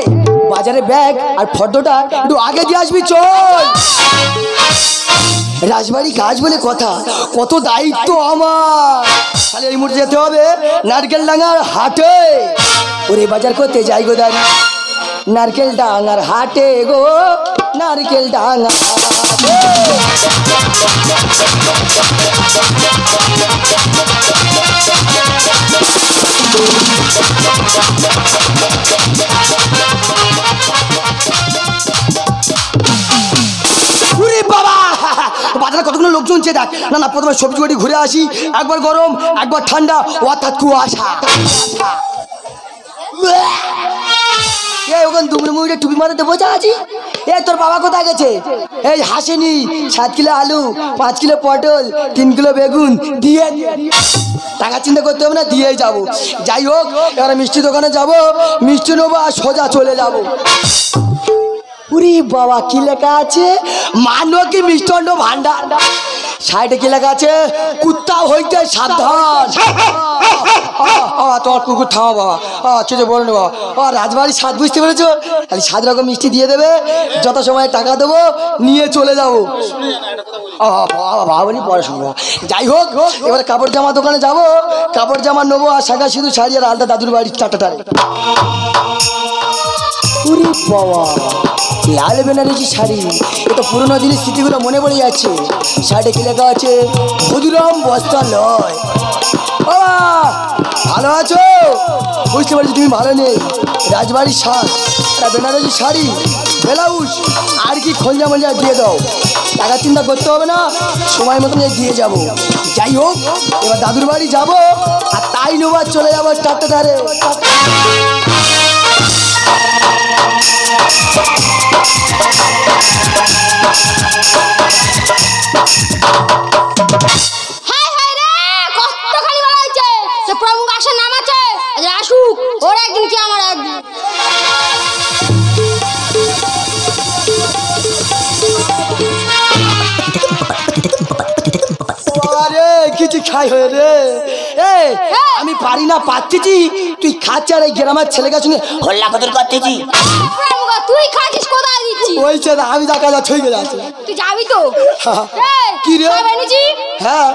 বাজারে ব্যাগ আর ফটোটা একটু আগে দিয়ে আসবি, চল। রাজবাড়ি কাজ বলে কথা, কত দায়িত্ব আমার। তাহলে এই মুহূর্তে যেতে হবে নারকেল ডাঙ্গার হাটে। ওরে বাজার করতে যাই গো দাঁড়ি, নারকেল ডাঙ্গার হাটে গো, নারকেল ডাঙ্গা বাজারে কতগুলো লোকজন দেখ না। না প্রথমে সবজি বাড়ি ঘুরে আসি, একবার গরম একবার ঠান্ডা, অর্থাৎ কুয়াশা। ওখানে দুপুরে মুড়ে টুপি মারাতে বোঝা আছি। তোর বাবা কোথায় গেছে? এই হাসেনি। 7 কিলো আলু, 5 কিলো পটল, 3 কিলো বেগুন দিয়ে টাকা চিন্তা করতে হবে না, দিয়েই যাবো। যাই হোক, এবার মিষ্টি দোকানে যাব, মিষ্টি নেবো আর সোজা চলে যাব। উরি বাবা, কি লেখা আছে? মানবী মিষ্টান্ন ভান্ডার। সাইডে কি লেখা আছে? কুত্তা হইতে সাবধান। তোমার কুকুর থামা বাবা, কিছু বলো না বাবা। রাজবাড়ির স্বাদ বুঝতে পেরেছো? খালি 7 রকম মিষ্টি দিয়ে দেবে, যত সময় টাকা দেবো নিয়ে চলে যাবো। বাবা বলি পড়াশোনা। যাই হোক, এবার কাপড় জামা দোকানে যাবো, কাপড় জামা নেবো আর শাখা শুধু শাড়ি আর আলাদা দাদুর বাড়ির 4টা তারে। উরি বাবা, লাল বেনারসি শাড়ি, এটা পুরোনো দিনের স্মৃতিগুলো মনে পড়ে যাচ্ছে। শাড়িতে কি লেখা আছে? ক্ষুদিরাম বস্ত্রালয়। বাবা ভালো আছো? বুঝতে পারছি তুমি ভালো নেই। রাজবাড়ির শাক, একটা বেনারসি শাড়ি, ব্লাউজ আর কি খঞ্জা মঞ্জা দিয়ে দাও। টাকা চিন্তা করতে হবে না, সময় মতন দিয়ে যাবো। যাই হোক, এবার দাদুর বাড়ি যাবো আর তাই নেবার চলে যাবো 4টা ধারে। একদিন কি আমার একদিন। কিছু খাই হয়ে রে। আমি পারি না পাচ্ছি, তুই খাচ্ছি আর এই গ্রামের ছেলেকে শুনে হল্লা কদর করতেছি। তুই খাচ্ছিস কোথায় দিচ্ছি? ওইছে আমি যা কাজ ছই গেছে। তুই যাবি তো? কি রে? হ্যাঁ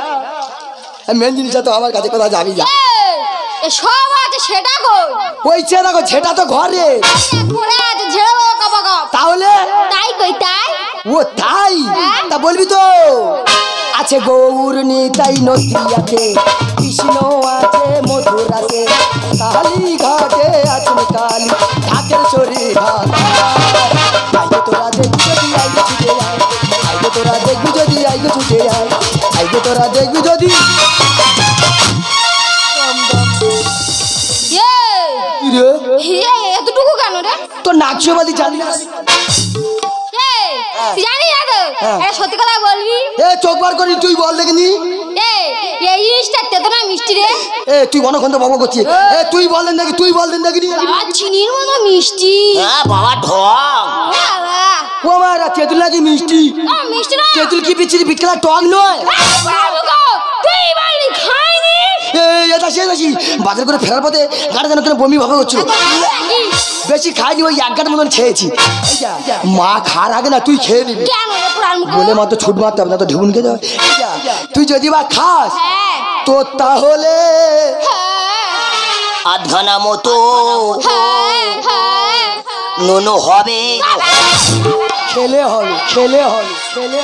মেন জিনিসটা তো আমার কাছে, কোথায় যাবি? যা সব আছে, সেটা কই? ওইছে দেখো, সেটা তো ঘরে ঘরে আছে, ঝেড়ে কাপা কাপ। তাহলে তাই কই? তাই ও তাই? তা বলবি তো। আছে গৌর নিতাই নদিয়াতে, কৃষ্ণ আছে মধুরাতে, কালী ঘাটে আছেন কালী, ঢাকের শরীর আইগো তোরা দেখবি যদি আইগো ছুটে আয়, আইগো তোরা দেখবি যদি আইগো ছুটে আয়, আইগো তোরা দেখবি যদি। এতটুকু কেন রে? তোর নাচবাদি জানি না? জানি না তো। সত্যি কথা বলবি? চোখ বার করি, তুই বল দেখিনি। এই জিনিসটা তেতো না মিষ্টি রে? তুই অনেকক্ষণ তো বাবা করছিস। তুই বলেন নাকি, তুই বলতেন নাকি? চিনির মতো মিষ্টি। বাবা ঢং। ও আমার তেঁতুল নাকি মিষ্টি? মিষ্টি না। তেঁতুল কি বিচ্ছিরি বিটকেলা টক নয়? তুই বললি খাইনি? বাজার করে ফেরার পথে গাড়ি যেন বমি ভাবে হচ্ছিল, বেশি খাইনি, ওই 1 গাঁট মতন খেয়েছি। মা খার আগে না তুই খেয়ে নিবি বলে মাত্র ছুট মারতে হবে না, তো ঢেউন খেতে হবে। তুই যদি বা খাস তো তাহলে 8 ঘানা মতো নুনো হবে, খেলে হবে, খেলে হবে, খেলে।